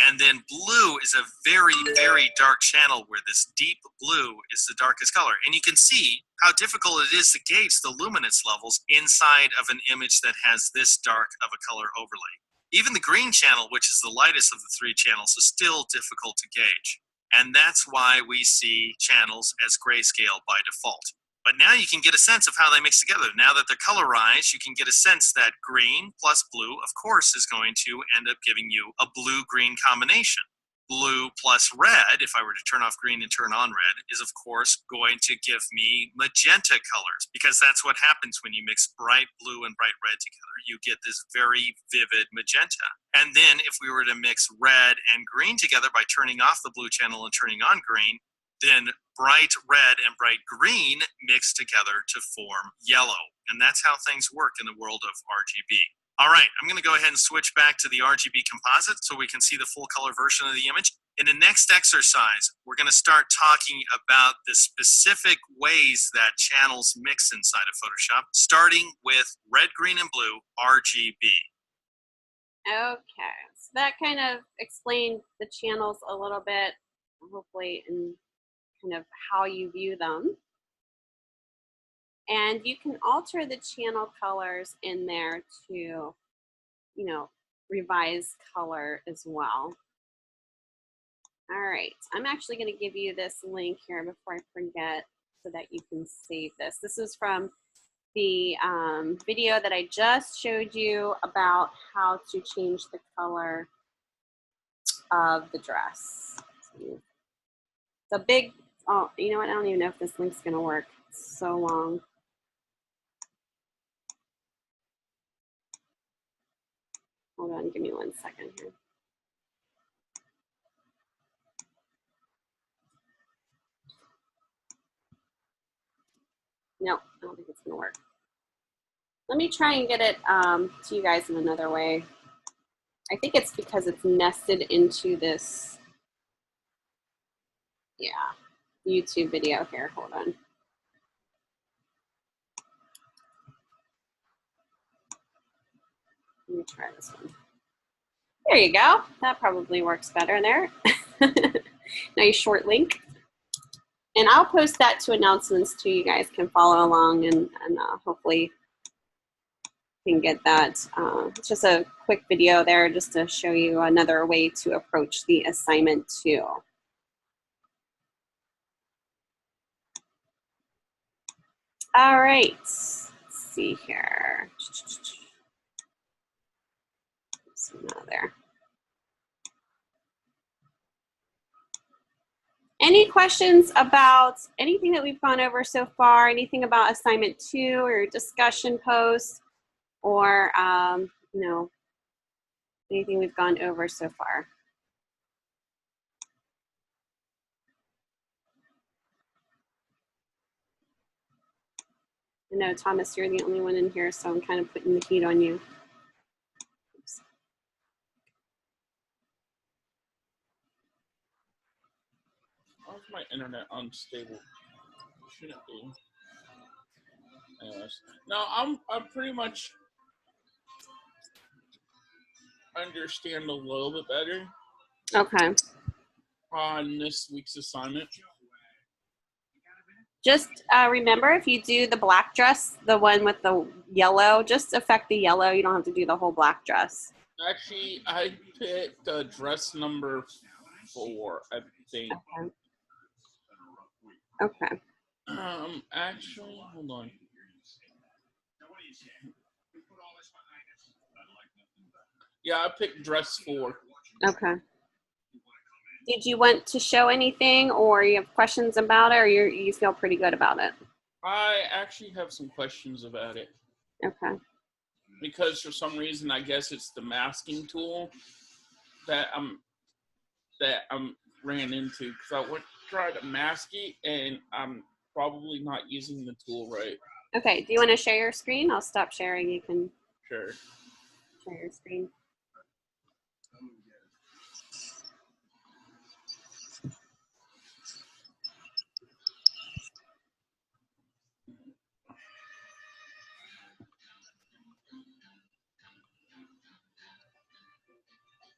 And then blue is a very, very dark channel where this deep blue is the darkest color. And you can see how difficult it is to gauge the luminance levels inside of an image that has this dark of a color overlay. Even the green channel, which is the lightest of the three channels, is still difficult to gauge. And that's why we see channels as grayscale by default. But now you can get a sense of how they mix together. Now that they're colorized, you can get a sense that green plus blue, of course, is going to end up giving you a blue-green combination. Blue plus red, if I were to turn off green and turn on red, is of course going to give me magenta colors, because that's what happens when you mix bright blue and bright red together. You get this very vivid magenta. And then if we were to mix red and green together by turning off the blue channel and turning on green, then bright red and bright green mix together to form yellow. And that's how things work in the world of RGB. All right, I'm going to go ahead and switch back to the RGB composite so we can see the full color version of the image. In the next exercise, we're going to start talking about the specific ways that channels mix inside of Photoshop, starting with red, green, and blue RGB. Okay, so that kind of explained the channels a little bit, hopefully, in kind of how you view them. And you can alter the channel colors in there to, you know, revise color as well. All right, I'm actually going to give you this link here before I forget so that you can save this. This is from the video that I just showed you about how to change the color of the dress. It's a big, oh, you know what? I don't even know if this link's going to work. It's so long. Hold on, give me 1 second here. No, I don't think it's gonna work. Let me try and get it to you guys in another way. I think it's because it's nested into this, yeah, YouTube video here. Hold on. Let me try this one. There you go. That probably works better there. Nice short link. And I'll post that to announcements too. You guys can follow along and hopefully can get that. It's just a quick video there just to show you another way to approach the assignment too. All right, let's see here. So now there. Any questions about anything that we've gone over so far? Anything about assignment 2 or discussion post, or you know, anything we've gone over so far? I know, Thomas, you're the only one in here, so I'm kind of putting the heat on you. Oops. Why is my internet unstable? Shouldn't be. Anyways, no, I'm pretty much understand a little bit better Okay. on this week's assignment. Just remember, if you do the black dress, the one with the yellow, just affect the yellow. You don't have to do the whole black dress. Actually, I picked dress number 4, I think. Okay. Actually, hold on. Yeah, I picked dress 4. Okay. Did you want to show anything, or you have questions about it, or you feel pretty good about it? I actually have some questions about it. Okay. Because for some reason, I guess it's the masking tool that I'm ran into. Because I went to try to mask it, and I'm probably not using the tool right. Okay. Do you want to share your screen? I'll stop sharing. You can Sure. share your screen.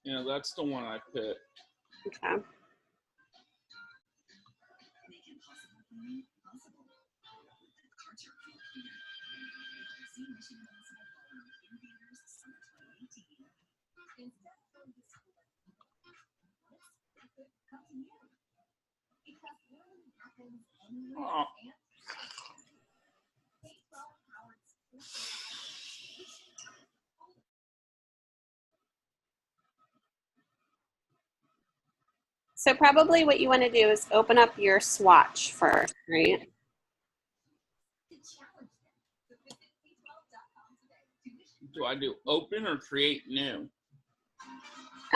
Yeah, that's the one I picked. Okay. Oh. So probably what you want to do is open up your swatch first, right? Do I do open or create new?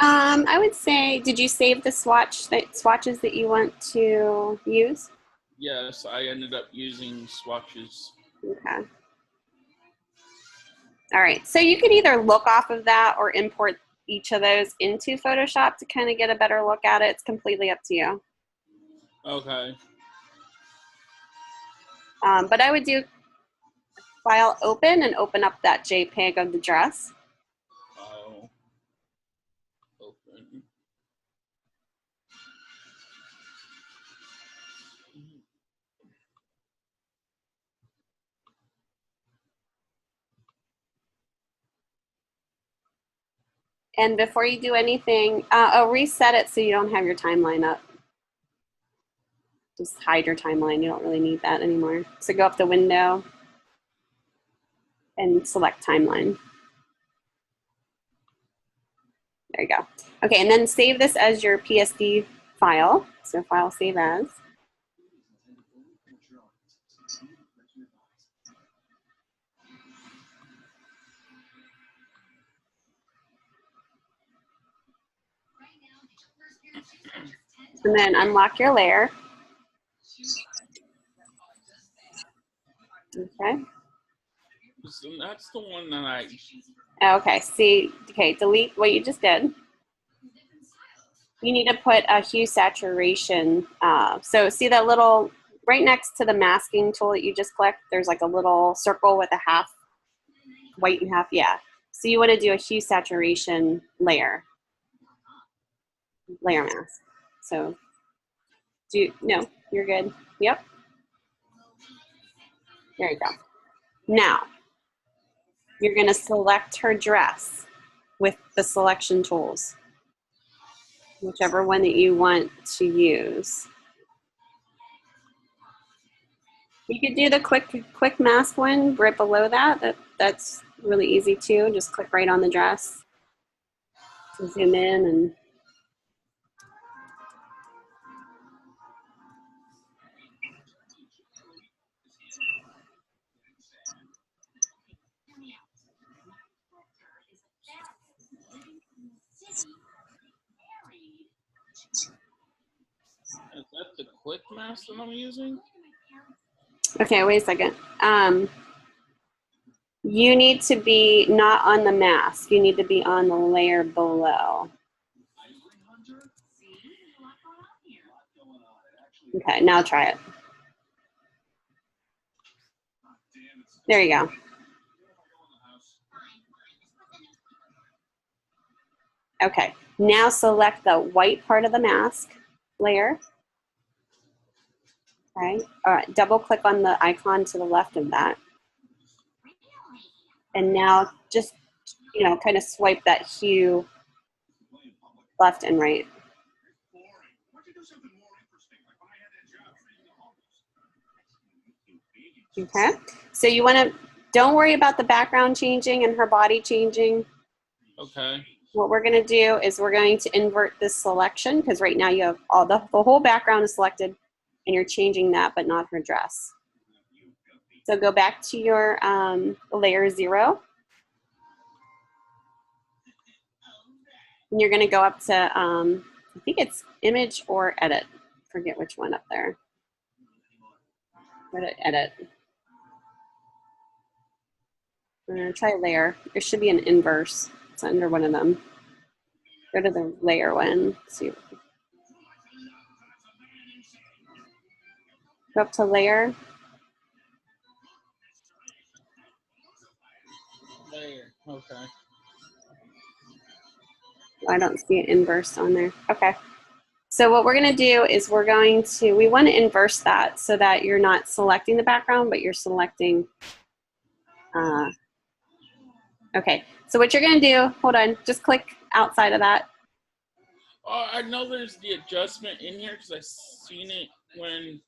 I would say, did you save the swatches that you want to use? Yes, I ended up using swatches. Okay. All right, so you could either look off of that or import each of those into Photoshop to kind of get a better look at it. It's completely up to you. Okay. But I would do File Open and open up that JPEG of the dress. Oh. Open. And before you do anything, I'll reset it so you don't have your timeline up. Just hide your timeline. You don't really need that anymore. So go up to Window and select Timeline. There you go. Okay, and then save this as your PSD file. So File Save As. And then unlock your layer. Okay. So that's the one that I... Okay, see, okay, delete what you just did. You need to put a hue saturation. So see that little, right next to the masking tool that you just clicked, there's like a little circle with a half, white and half, yeah. So you want to do a hue saturation layer mask. So no, you're good. Yep. There you go. Now, You're going to select her dress with the selection tools, whichever one that you want to use. You could do the quick mask one right below that. That's really easy too. Just click right on the dress to zoom in and Is that the quick mask that I'm using? okay, wait a second. You need to be not on the mask. You need to be on the layer below. Okay, now try it. There you go. Okay, now select the white part of the mask layer. Okay, all right, double click on the icon to the left of that. And now just, you know, kind of swipe that hue left and right. Okay, so you want to, don't worry about the background changing and her body changing. Okay. What we're going to do is we're going to invert this selection because right now you have all the whole background is selected and you're changing that but not her dress. So go back to your layer 0. And you're going to go up to, I think it's image or edit. Forget which one up there. Go to edit. Try layer. There should be an inverse. It's under one of them. Go to the layer one. See. Go up to layer. Layer. Okay. I don't see an inverse on there. Okay. So what we're going to do is we want to inverse that so that you're not selecting the background, but you're selecting. Okay. So what you're going to do, hold on, just click outside of that. Oh, I know there's the adjustment in here because I seen it when.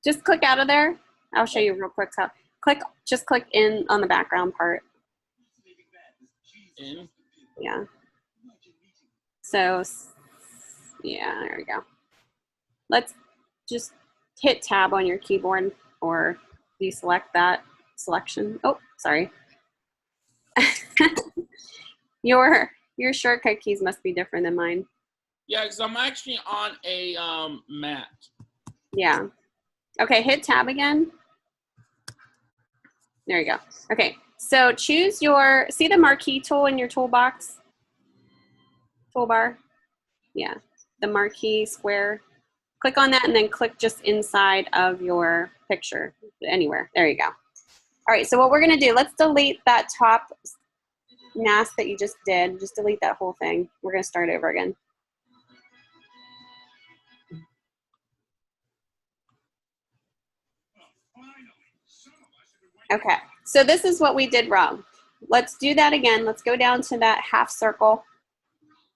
Just click out of there. I'll show you real quick how. Just click in on the background part. In? Yeah. So, yeah, there we go. Let's just hit tab on your keyboard or deselect that selection. Oh, sorry. Your shortcut keys must be different than mine. Yeah, because I'm actually on a mat. Yeah. Okay, hit tab again. There you go. Okay, so choose your, see the marquee tool in your toolbox? Toolbar? Yeah, the marquee square. Click on that and then click just inside of your picture, anywhere. There you go. All right, so what we're gonna do, let's delete that top mask that you just did. Just delete that whole thing. We're gonna start over again. Okay, so this is what we did wrong. Let's do that again. Let's go down to that half circle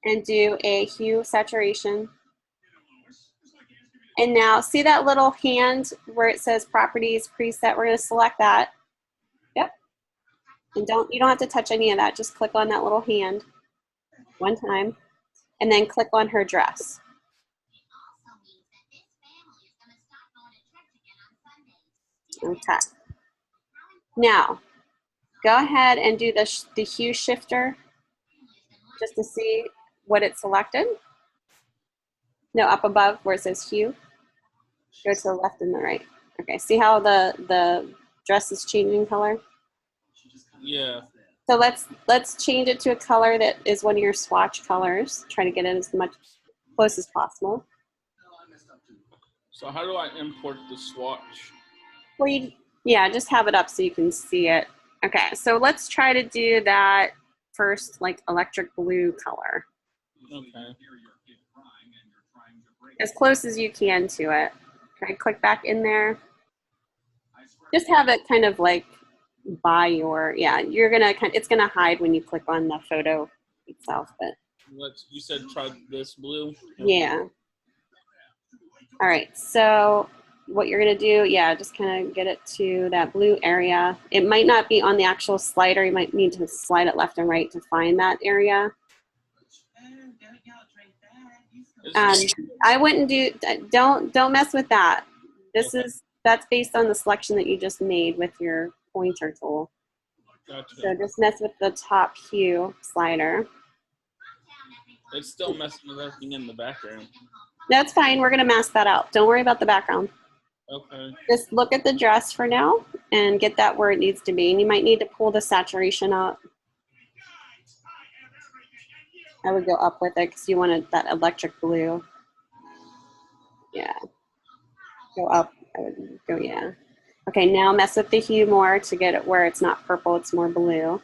and do a hue saturation. And now see that little hand where it says properties preset, we're gonna select that. Yep. And you don't have to touch any of that, just click on that little hand one time and then click on her dress. Okay. Now, go ahead and do the hue shifter just to see what it selected. No, up above where it says hue. Go to the left and the right. Okay, see how the dress is changing color? Yeah. So let's change it to a color that is one of your swatch colors. Try to get it as much close as possible. So how do I import the swatch? Well, yeah, just have it up so you can see it. Okay, so let's try to do that first, like electric blue color. Okay. as close as you can to it. Okay, click back in there. Just have it kind of like by your, yeah, you're gonna it's gonna hide when you click on the photo itself, but. You said try this blue? Yeah. All right, so what you're gonna do, yeah, just kind of get it to that blue area. It might not be on the actual slider. You might need to slide it left and right to find that area. I wouldn't don't mess with that. That's based on the selection that you just made with your pointer tool. Gotcha. So just mess with the top hue slider. It's still messing with everything in the background. That's fine. We're gonna mask that out. Don't worry about the background. Okay. Just look at the dress for now and get that where it needs to be. And you might need to pull the saturation up. I would go up with it because you wanted that electric blue. Yeah. Go up. I would go, yeah. Okay, now mess with the hue more to get it where it's not purple, it's more blue.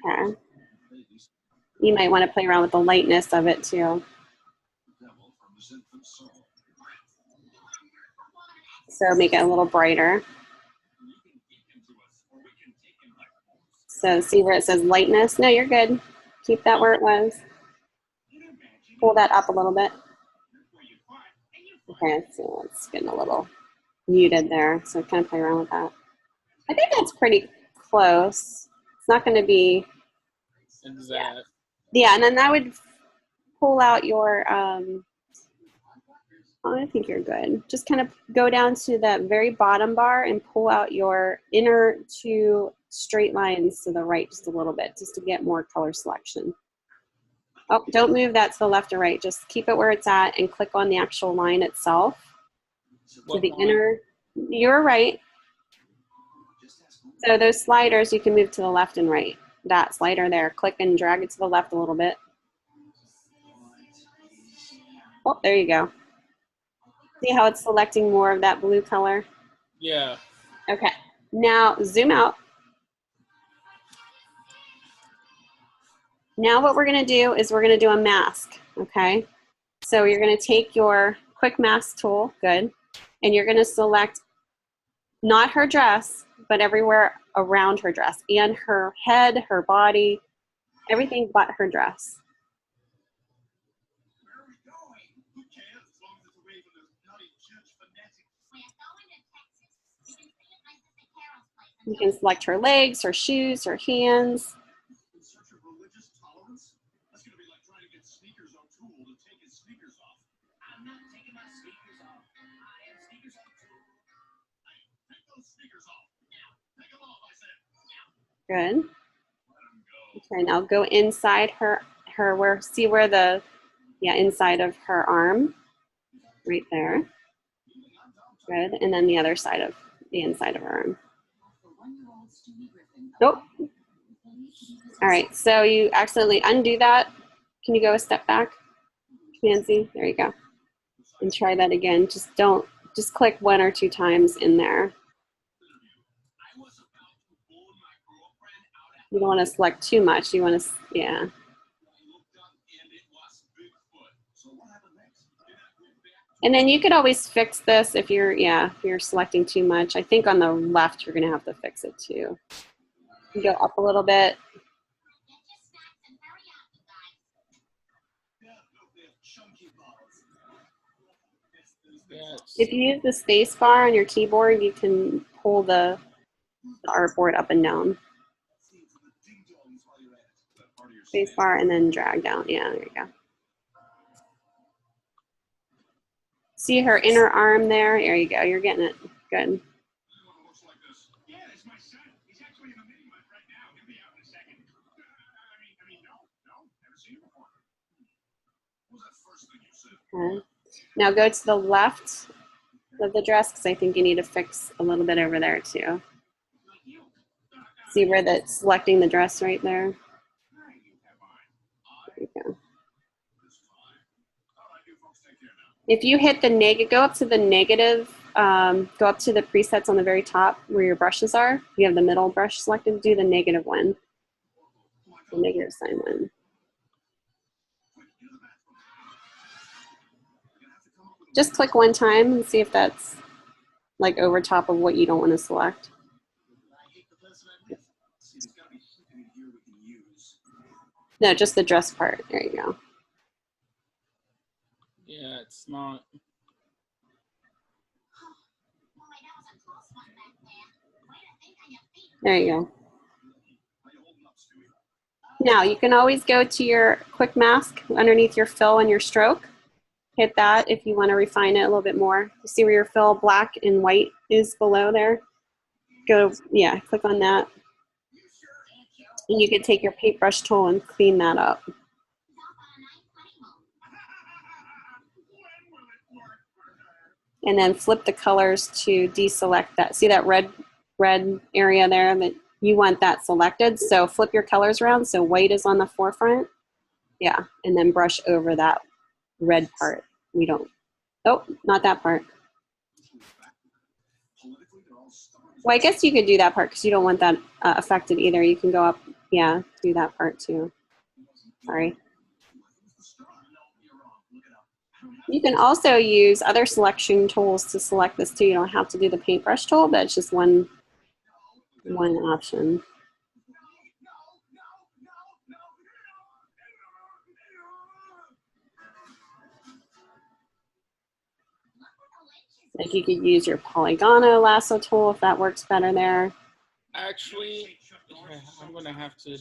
Okay. You might want to play around with the lightness of it too. So make it a little brighter. So see where it says lightness? No, you're good. Keep that where it was. Pull that up a little bit. Okay, so it's getting a little muted there. So kind of play around with that. I think that's pretty close. It's not going to be. Exactly. Yeah, and then I would pull out your. I think you're good. Just kind of go down to that very bottom bar and pull out your inner two straight lines to the right just a little bit, just to get more color selection. Oh, don't move that to the left or right. Just keep it where it's at and click on the actual line itself. To the inner, you're right. So those sliders, you can move to the left and right. That slider there, click and drag it to the left a little bit. Oh, there you go. See how it's selecting more of that blue color? Yeah. Okay, now zoom out. Now what we're gonna do is we're gonna do a mask, okay? So you're gonna take your quick mask tool, good, and you're gonna select not her dress, but everywhere around her dress and her head, her body, everything but her dress. You can select her legs, her shoes, her hands. Good. Okay, now go inside see where the, inside of her arm, right there. Good, and then the other side of the inside of her arm. Nope. All right, so you accidentally undo that. Can you go a step back, Nancy? There you go. And try that again. Just click 1 or 2 times in there. You don't want to select too much. You want to, yeah. And then you could always fix this if you're selecting too much. I think on the left, you're going to have to fix it too. You go up a little bit. If you use the space bar on your keyboard, you can pull the artboard up and down. Space bar and then drag down. Yeah, there you go. See her inner arm there? There you go. You're getting it. Good. Okay. Now go to the left of the dress because I think you need to fix a little bit over there too. See where that's selecting the dress right there? There you go. If you hit the negative, go up to the negative go up to the presets on the very top where your brushes are. You have the middle brush selected. Do the negative one, the negative sign one. Just click one time and see if that's like over top of what you don't want to select. No, just the dress part. There you go. Yeah, it's not. There you go. Now you can always go to your quick mask underneath your fill and your stroke. Hit that if you want to refine it a little bit more. You see where your fill black and white is below there? Go, yeah, click on that. And you can take your paintbrush tool and clean that up. And then flip the colors to deselect that. See that red area there that you want that selected? So flip your colors around so white is on the forefront. Yeah, and then brush over that red part. We don't, oh, not that part. Well, I guess you could do that part because you don't want that affected either. You can go up, yeah, do that part too. Sorry. You can also use other selection tools to select this too. You don't have to do the paintbrush tool, but it's just one option. Like you could use your polygono lasso tool if that works better there. Actually, I'm going to have to.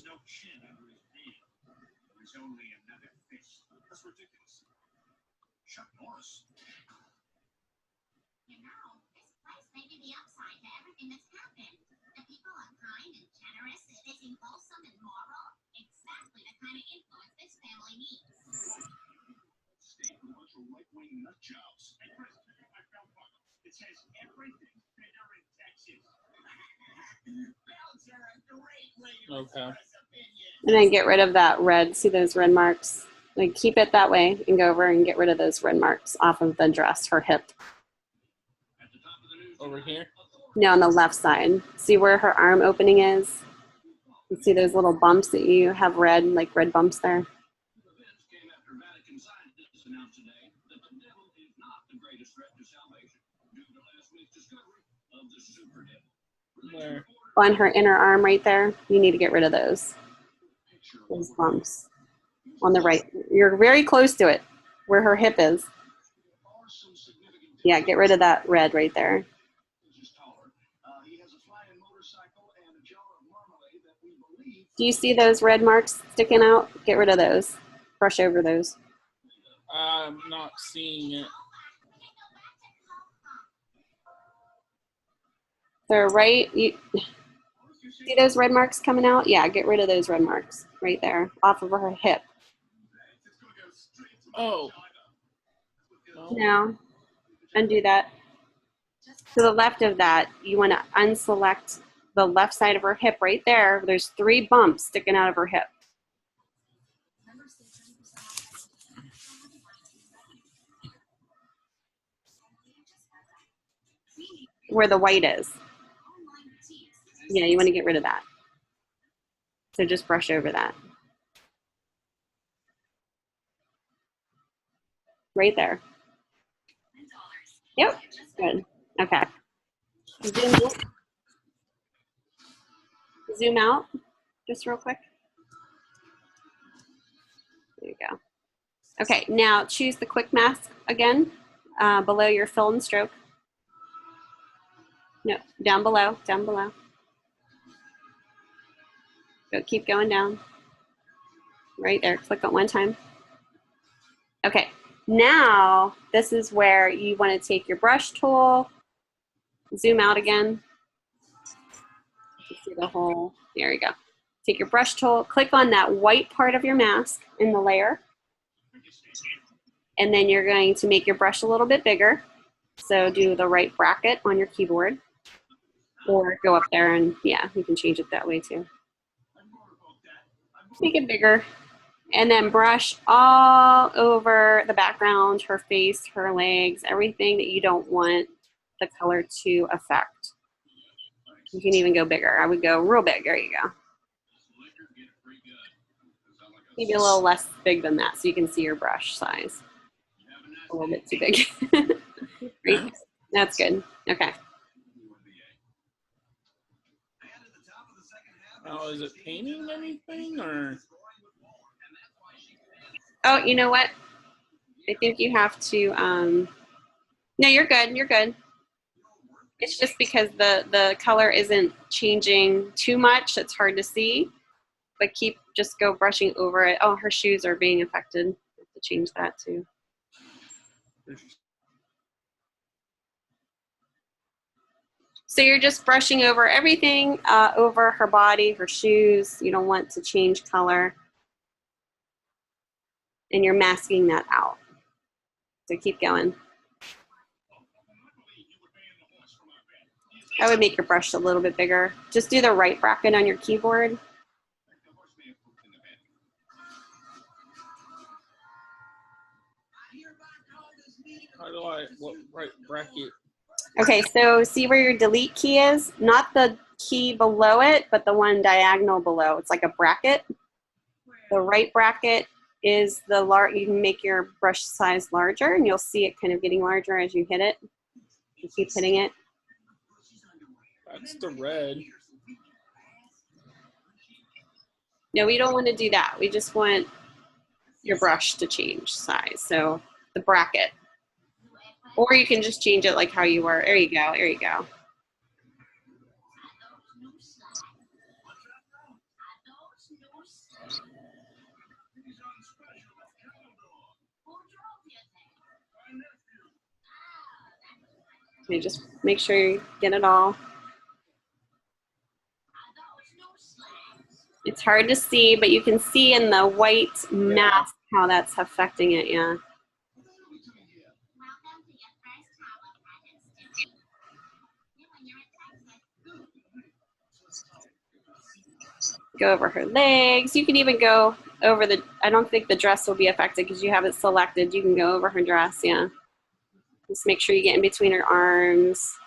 Okay. And then get rid of that red. See those red marks? Like keep it that way and go over and get rid of those red marks off of the dress, her hip. Over here? No, on the left side. See where her arm opening is? You see those little bumps that you have red, like red bumps there? Where? On her inner arm right there, you need to get rid of those bumps. On the right, you're very close to it, where her hip is. Yeah, get rid of that red right there. Do you see those red marks sticking out? Get rid of those. Brush over those. I'm not seeing it. So right, you see those red marks coming out? Yeah, get rid of those red marks right there, off of her hip. Oh. No, undo that. To the left of that, you want to unselect the left side of her hip right there. There's 3 bumps sticking out of her hip. Where the white is. Yeah, you want to get rid of that. So just brush over that. Right there. Yep, good. Okay. Zoom out, just real quick. There you go. Okay, now choose the quick mask again, below your fill and stroke. No, down below, down below. Go, keep going down. Right there, click it one time. Okay, now this is where you want to take your brush tool, zoom out again. You see the whole, there you go. Take your brush tool, click on that white part of your mask in the layer. And then you're going to make your brush a little bit bigger. So do the right bracket on your keyboard. Or go up there and, yeah, you can change it that way too. Make it bigger. And then brush all over the background, her face, her legs, everything that you don't want the color to effect. You can even go bigger. I would go real big. There you go. Maybe a little less big than that so you can see your brush size. A little bit too big. Great. That's good. Okay. Now, is it painting anything or? Oh, you know what? I think you have to, no, you're good. You're good. It's just because the color isn't changing too much. It's hard to see, but just go brushing over it. Oh, her shoes are being affected. I have to change that too. So you're just brushing over everything, over her body, her shoes. You don't want to change color. And you're masking that out. So keep going. I would make your brush a little bit bigger. Just do the right bracket on your keyboard. How do I, what right bracket? Okay, so see where your delete key is? Not the key below it, but the one diagonal below. It's like a bracket. The right bracket is the you can make your brush size larger, and you'll see it kind of getting larger as you hit it. You keep hitting it. That's the red. No, we don't want to do that. We just want your brush to change size. So the bracket. Or you can just change it like how you were. There you go. There you go. Okay, just make sure you get it all. It's hard to see, but you can see in the white mask how that's affecting it, yeah. Go over her legs. You can even go over I don't think the dress will be affected because you have it selected. You can go over her dress, yeah. Just make sure you get in between her arms.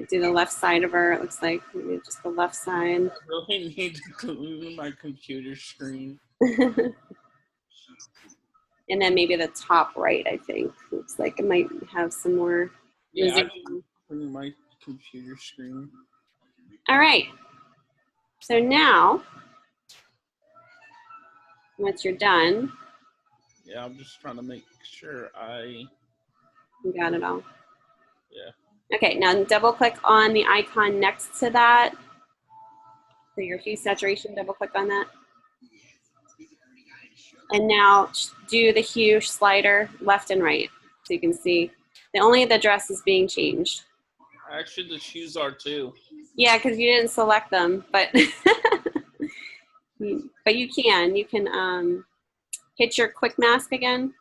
Do the left side of her. It looks like maybe just the left side. I really need to glue my computer screen. And then maybe the top right, I think. Looks like it might have some more. Yeah, I didn't glue my computer screen. All right. So now, once you're done. Yeah, I'm just trying to make sure You got it all. Yeah. Okay, now double click on the icon next to that. So your hue saturation, double click on that. And now do the hue slider left and right so you can see. Only the dress is being changed. Actually, the shoes are too. Yeah, because you didn't select them, but but you can. You can hit your quick mask again.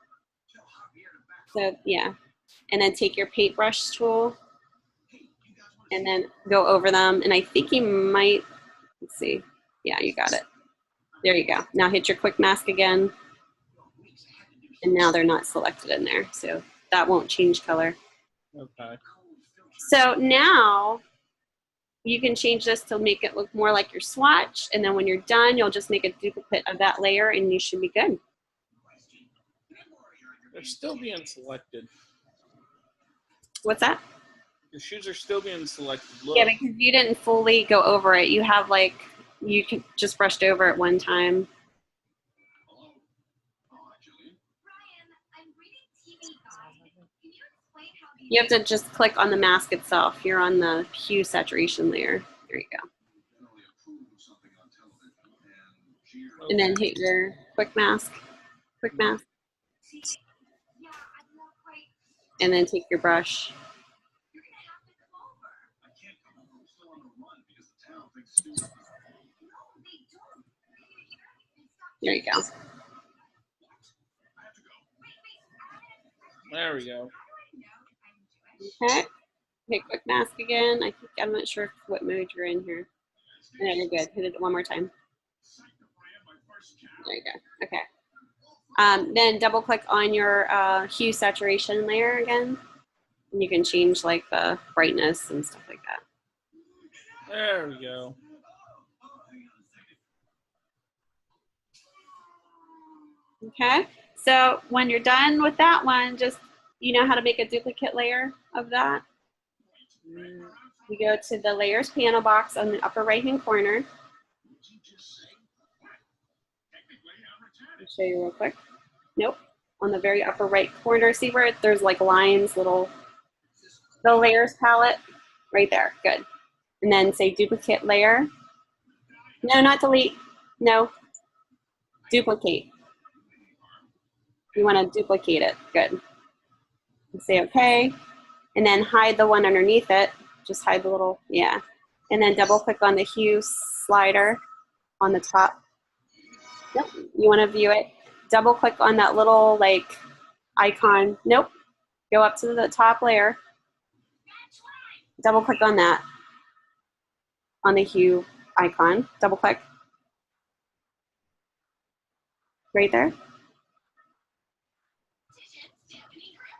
So yeah, and then take your paintbrush tool and then go over them. And I think you might, let's see. Yeah, you got it. There you go. Now hit your quick mask again. And now they're not selected in there. So that won't change color. Okay. So now you can change this to make it look more like your swatch. And then when you're done, you'll just make a duplicate of that layer and you should be good. They're still being selected. What's that? The shoes are still being selected. Look. Yeah, because you didn't fully go over it. You have you just brushed over it one time. You have to just click on the mask itself. You're on the hue saturation layer. There you go. And then hit your quick mask. Quick mask. And then take your brush. There you go. There we go. Okay. Okay, quick mask again. I'm not sure what mode you're in here. No, you're good. Hit it one more time. There you go. Okay. Then double click on your hue saturation layer again. And you can change like the brightness and stuff like that. There we go. Okay. So when you're done with that one, just, you know how to make a duplicate layer of that? You go to the layers panel box on the upper right hand corner. I'll show you real quick. Nope. On the very upper right corner, see where there's like lines, the layers palette right there. Good. And then say duplicate layer. No, not delete. No. Duplicate. You want to duplicate it. Good. And say okay. And then hide the one underneath it. Just hide the little, yeah. And then double click on the hue slider on the top. Nope. You want to view it. Double click on that little like icon. Nope. Go up to the top layer. Double click on that. On the hue icon. Double click. Right there.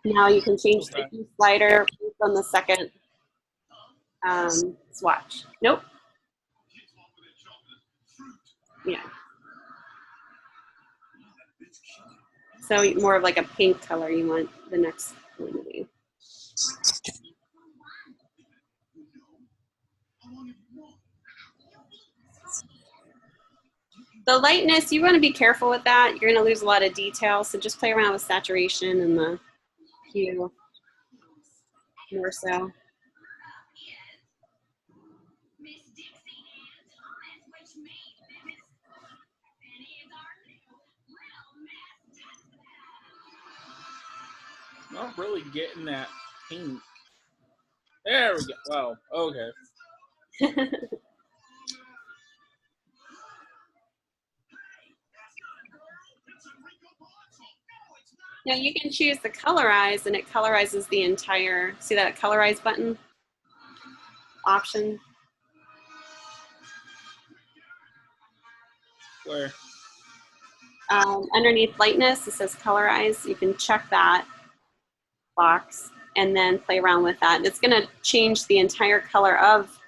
Now you can change the hue slider on the second swatch. Nope. Yeah. So more of like a pink color you want the next one to be. The lightness, you want to be careful with that. You're going to lose a lot of detail. So just play around with saturation and the hue more so. Not really getting that pink. There we go. Wow. Okay. Now you can choose the colorize, and it colorizes the entire, see that colorize button option? Where? Underneath lightness, it says colorize. You can check that box and then play around with that. It's going to change the entire color of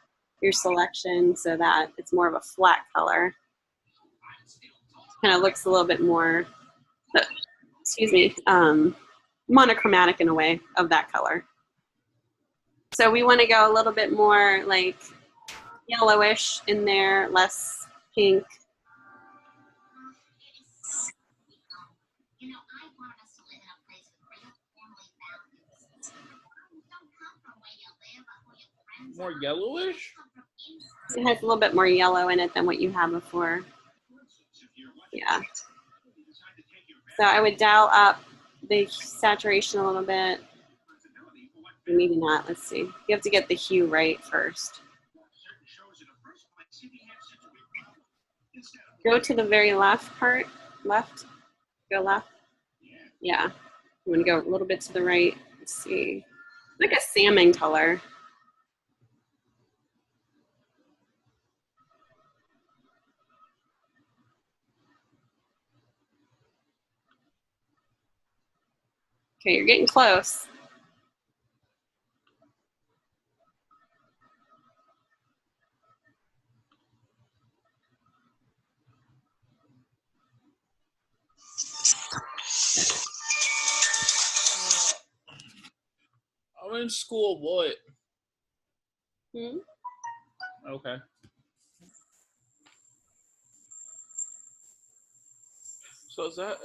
your selection so that it's more of a flat color. Kind of looks a little bit more, excuse me, monochromatic in a way of that color. So we want to go a little bit more like yellowish in there, less pink. More yellowish? It has a little bit more yellow in it than what you had before. Yeah. So I would dial up the saturation a little bit. Maybe not. Let's see. You have to get the hue right first. Go to the very left part. Left. Go left. Yeah. You want to go a little bit to the right. Let's see. Like a salmon color. Okay, you're getting close. I'm in school. What? Hmm? Okay. So is that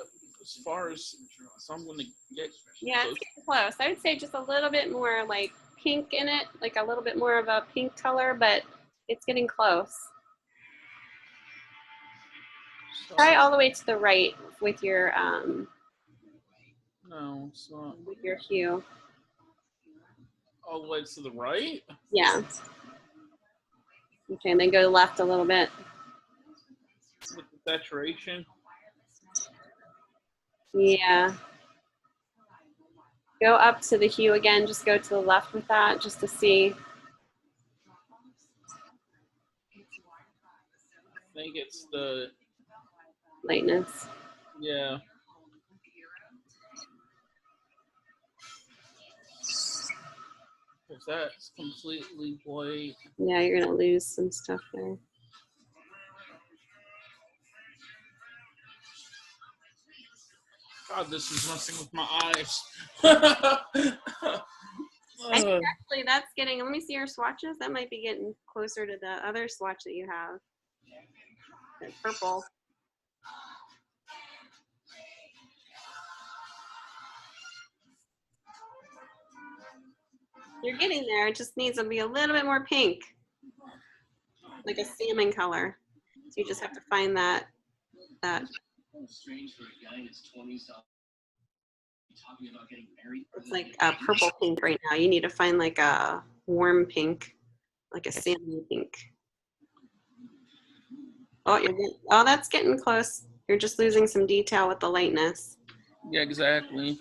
as far as someone to get? Yeah, it's getting close. I would say just a little bit more like pink in it, like a little bit more of a pink color, but it's getting close. So, Try all the way to the right with your no, it's not. with your hue. All the way to the right? Yeah. Okay, and then go left a little bit. With the saturation? Yeah. Go up to the hue again, just go to the left with that just to see. I think it's the Lightness. yeah. If that's completely white. Yeah, you're gonna lose some stuff there. God, this is messing with my eyes. I think actually that's getting, let me see your swatches. That might be getting closer to the other swatch that you have. That purple. You're getting there. It just needs to be a little bit more pink. Like a salmon color. So you just have to find that. It's like a purple pink right now. You need to find like a warm pink, like a salmon pink. Oh, that's getting close. You're just losing some detail with the lightness. Yeah, exactly.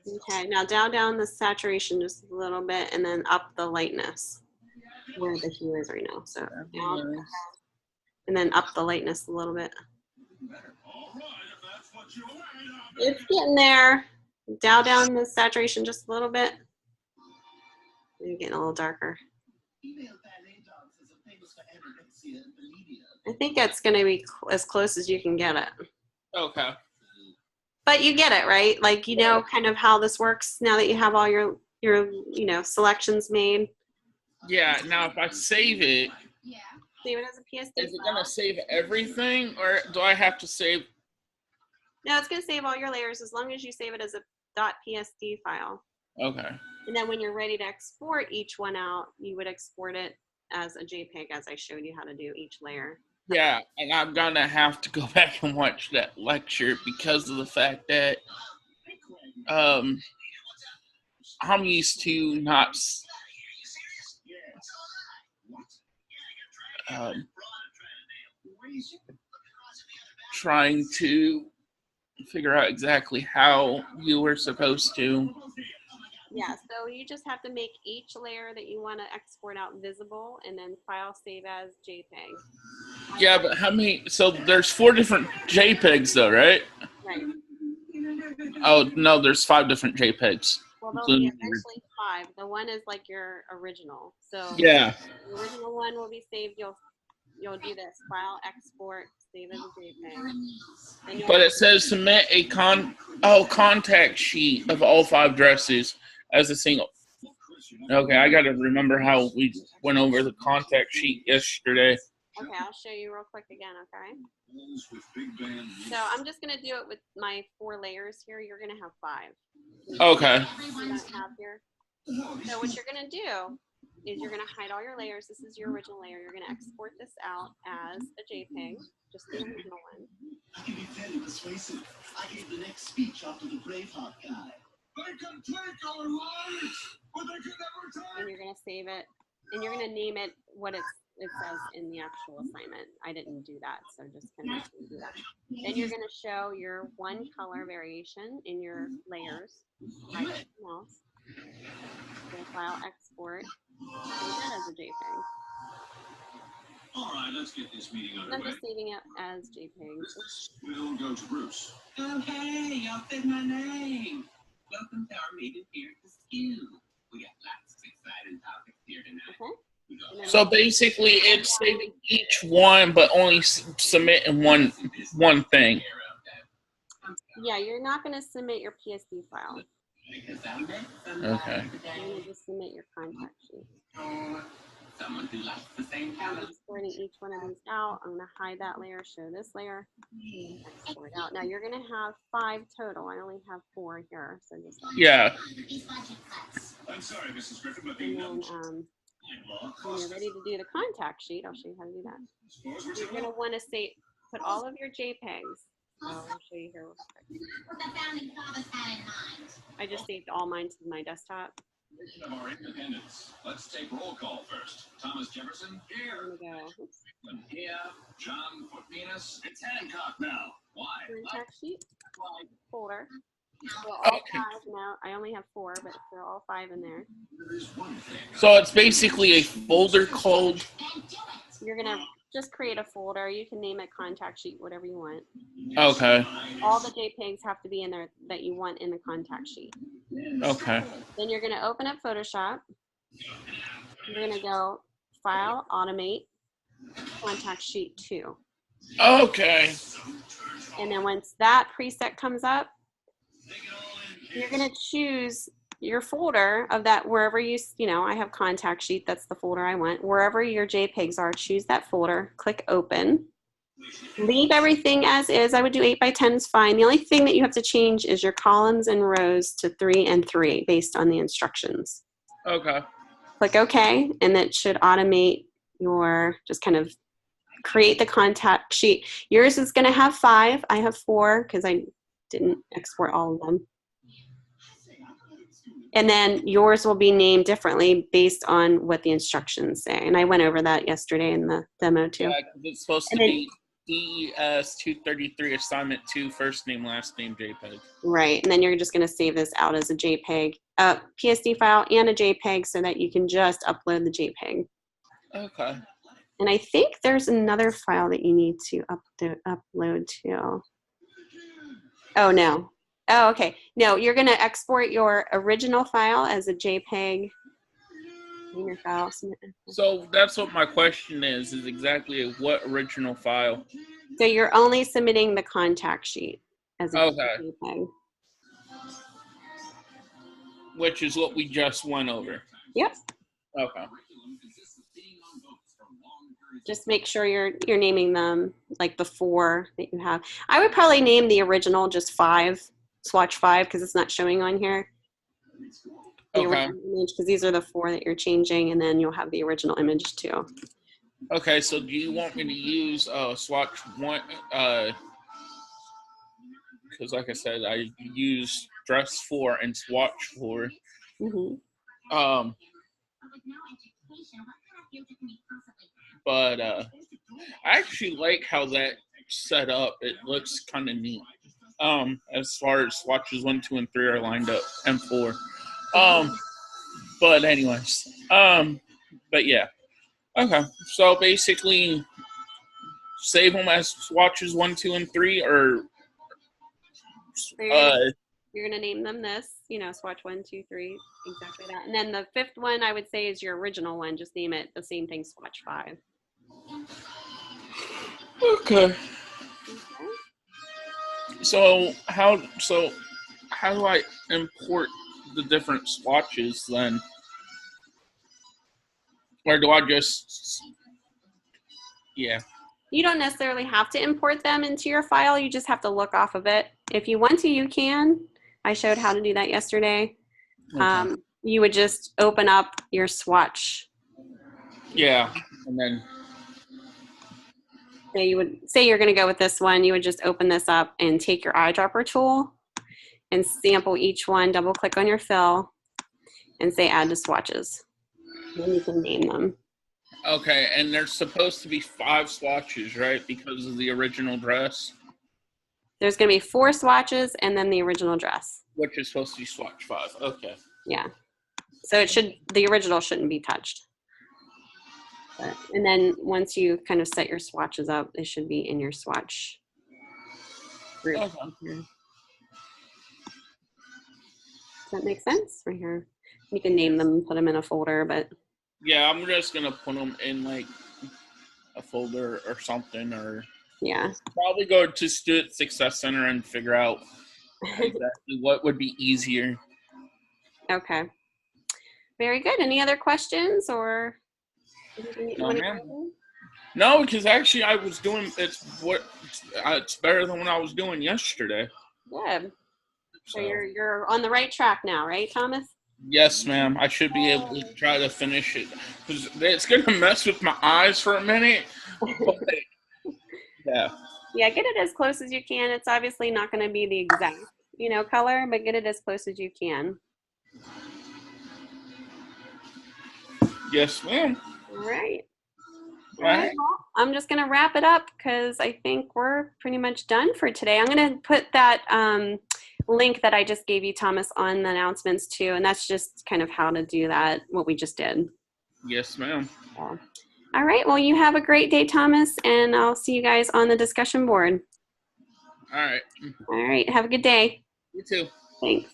Okay, now dial down the saturation just a little bit and then up the lightness where the hue is right now. So down and then up the lightness a little bit. It's getting there. Dial down the saturation just a little bit. You're getting a little darker. I think it's going to be as close as you can get it. Okay. But you get it, right? Like, you know kind of how this works now that you have all your selections made. Yeah, now if I save it, Save it as a PSD is it file. going to save everything, or do I have to save? No, it's going to save all your layers as long as you save it as a .psd file. Okay. And then when you're ready to export each one out, you would export it as a JPEG, as I showed you how to do each layer. Yeah, and I'm going to have to go back and watch that lecture because of the fact that I'm used to not trying to figure out exactly how you were supposed to. Yeah, so you just have to make each layer that you want to export out visible and then file save as JPEG. Yeah, but how many? So there's 4 different JPEGs though, right? Right. Oh, no, there's 5 different JPEGs. Well, there'll be eventually 5. The one is like your original. So yeah, the original one will be saved. You'll do this, file, export, save as a JPEG. but it says submit a contact sheet of all 5 dresses as a single. Okay, I got to remember how we went over the contact sheet yesterday. Okay, I'll show you real quick again, okay? So I'm just going to do it with my 4 layers here. You're going to have 5. Okay. Have here. So what you're going to do is you're going to hide all your layers. This is your original layer. You're going to export this out as a JPEG, just the original one. I can be fairly persuasive. I gave the next speech after the Braveheart guy. They can take our lives, but they can never take. And you're going to save it, and you're going to name it what it says in the actual assignment. I didn't do that, so just kind of do that. Then you're going to show your 1 color variation in your layers. Hide everything else. Go file, export, save that as a JPEG. All right, let's get this meeting underway. I'm just saving it as JPEG. We'll go to Bruce. Oh, hey, y'all said my name. Welcome to our meeting here at the school. We got lots of exciting topics here tonight. Okay. So basically, it's saving each one, but only submitting one thing. Yeah, you're not going to submit your PSD file. Okay. You're going to just submit your contact sheet. Someone who likes the same color. I'm exporting each one of these out. I'm going to hide that layer, show this layer, export out. Now you're going to have 5 total. I only have 4 here, so just yeah. I'm sorry, Mrs. Griffin, but and then When you're ready to do the contact sheet, I'll show you how to do that. You're going to want to put all of your JPEGs. I'll show you here real quick. What the founding fathers had in mind. I just saved all mine to my desktop. Of our independence. Let's take roll call first. Thomas Jefferson here. Here we go. Oops. Here. John Fortinus. It's Hancock now. Why? Contact sheet folder. So all Okay. 5 now. I only have 4, but there are all 5 in there. So it's basically a folder called. You're gonna just create a folder. You can name it contact sheet, whatever you want. Okay. All the JPEGs have to be in there that you want in the contact sheet. Okay. Then you're gonna open up Photoshop. You're gonna go File, Automate, Contact Sheet 2. Okay. And then once that preset comes up, you're gonna choose your folder of that wherever I have contact sheet, that's the folder I want. Wherever your JPEGs are, choose that folder, click open. Leave everything as is. I would do 8x10 is fine. The only thing that you have to change is your columns and rows to 3 and 3 based on the instructions. Okay. Click OK, and that should automate just kind of create the contact sheet. Yours is going to have 5. I have 4 because I didn't export all of them. And then yours will be named differently based on what the instructions say. And I went over that yesterday in the demo too. Yeah, 'cause it's supposed to be DES323 assignment 2 first name last name JPEG. Right, and then you're just going to save this out as a JPEG, PSD file and a JPEG so that you can just upload the JPEG. Okay. And I think there's another file that you need to upload to. Oh, no. Oh, okay. No, you're going to export your original file as a JPEG. In your file. So that's what my question is exactly what original file? So you're only submitting the contact sheet as a JPEG. Which is what we just went over. Yep. Okay. Just make sure you're naming them like the 4 that you have. I would probably name the original just 5, swatch 5, because it's not showing on here. The original image, because these are the 4 that you're changing, and then you'll have the original image too. Okay, so do you want me to use swatch 1? Because like I said, I use dress 4 and swatch 4. Mm-hmm. But I actually like how that set up. It looks kind of neat. As far as swatches 1, 2, and 3 are lined up, and 4. But anyways, but yeah. Okay, so basically, save them as swatches 1, 2, and 3, or you're gonna name them this, swatch 1, 2, 3, exactly that. And then the 5th one, I would say, is your original one. Just name it the same thing, swatch 5. Okay. So how do I import the different swatches then? Or do I just, yeah. You don't necessarily have to import them into your file. You just have to look off of it. If you want to, you can. I showed how to do that yesterday. Okay. You would just open up your swatch. Yeah, and then. So you would say you're going to go with this one. You would just open this up and take your eyedropper tool and sample each one. Double click on your fill and say add to swatches. Then you can name them. Okay, and there's supposed to be 5 swatches, right? Because of the original dress. There's going to be 4 swatches and then the original dress. Which is supposed to be swatch 5. Okay. Yeah. So the original shouldn't be touched. And then once you kind of set your swatches up, they should be in your swatch group. Okay. Does that make sense? Right here. You can name them and put them in a folder, but. Yeah, I'm just going to put them in like a folder or something, or. Yeah. Probably go to Student Success Center and figure out exactly what would be easier. Okay. Very good. Any other questions or? No, ma'am. No, because actually I was doing it's better than what I was doing yesterday. Good. So you're on the right track now, right, Thomas? Yes, ma'am. I should be able to try to finish it. 'Cause it's going to mess with my eyes for a minute. But, yeah. Yeah, get it as close as you can. It's obviously not going to be the exact, color, but get it as close as you can. Yes, ma'am. All right. All right. Well, I'm just going to wrap it up because I think we're pretty much done for today. I'm going to put that link that I just gave you, Thomas, on the announcements too, and that's just kind of how to do that, what we just did. Yes, ma'am. Yeah. All right. Well, you have a great day, Thomas, and I'll see you guys on the discussion board. All right. All right. Have a good day. You too. Thanks.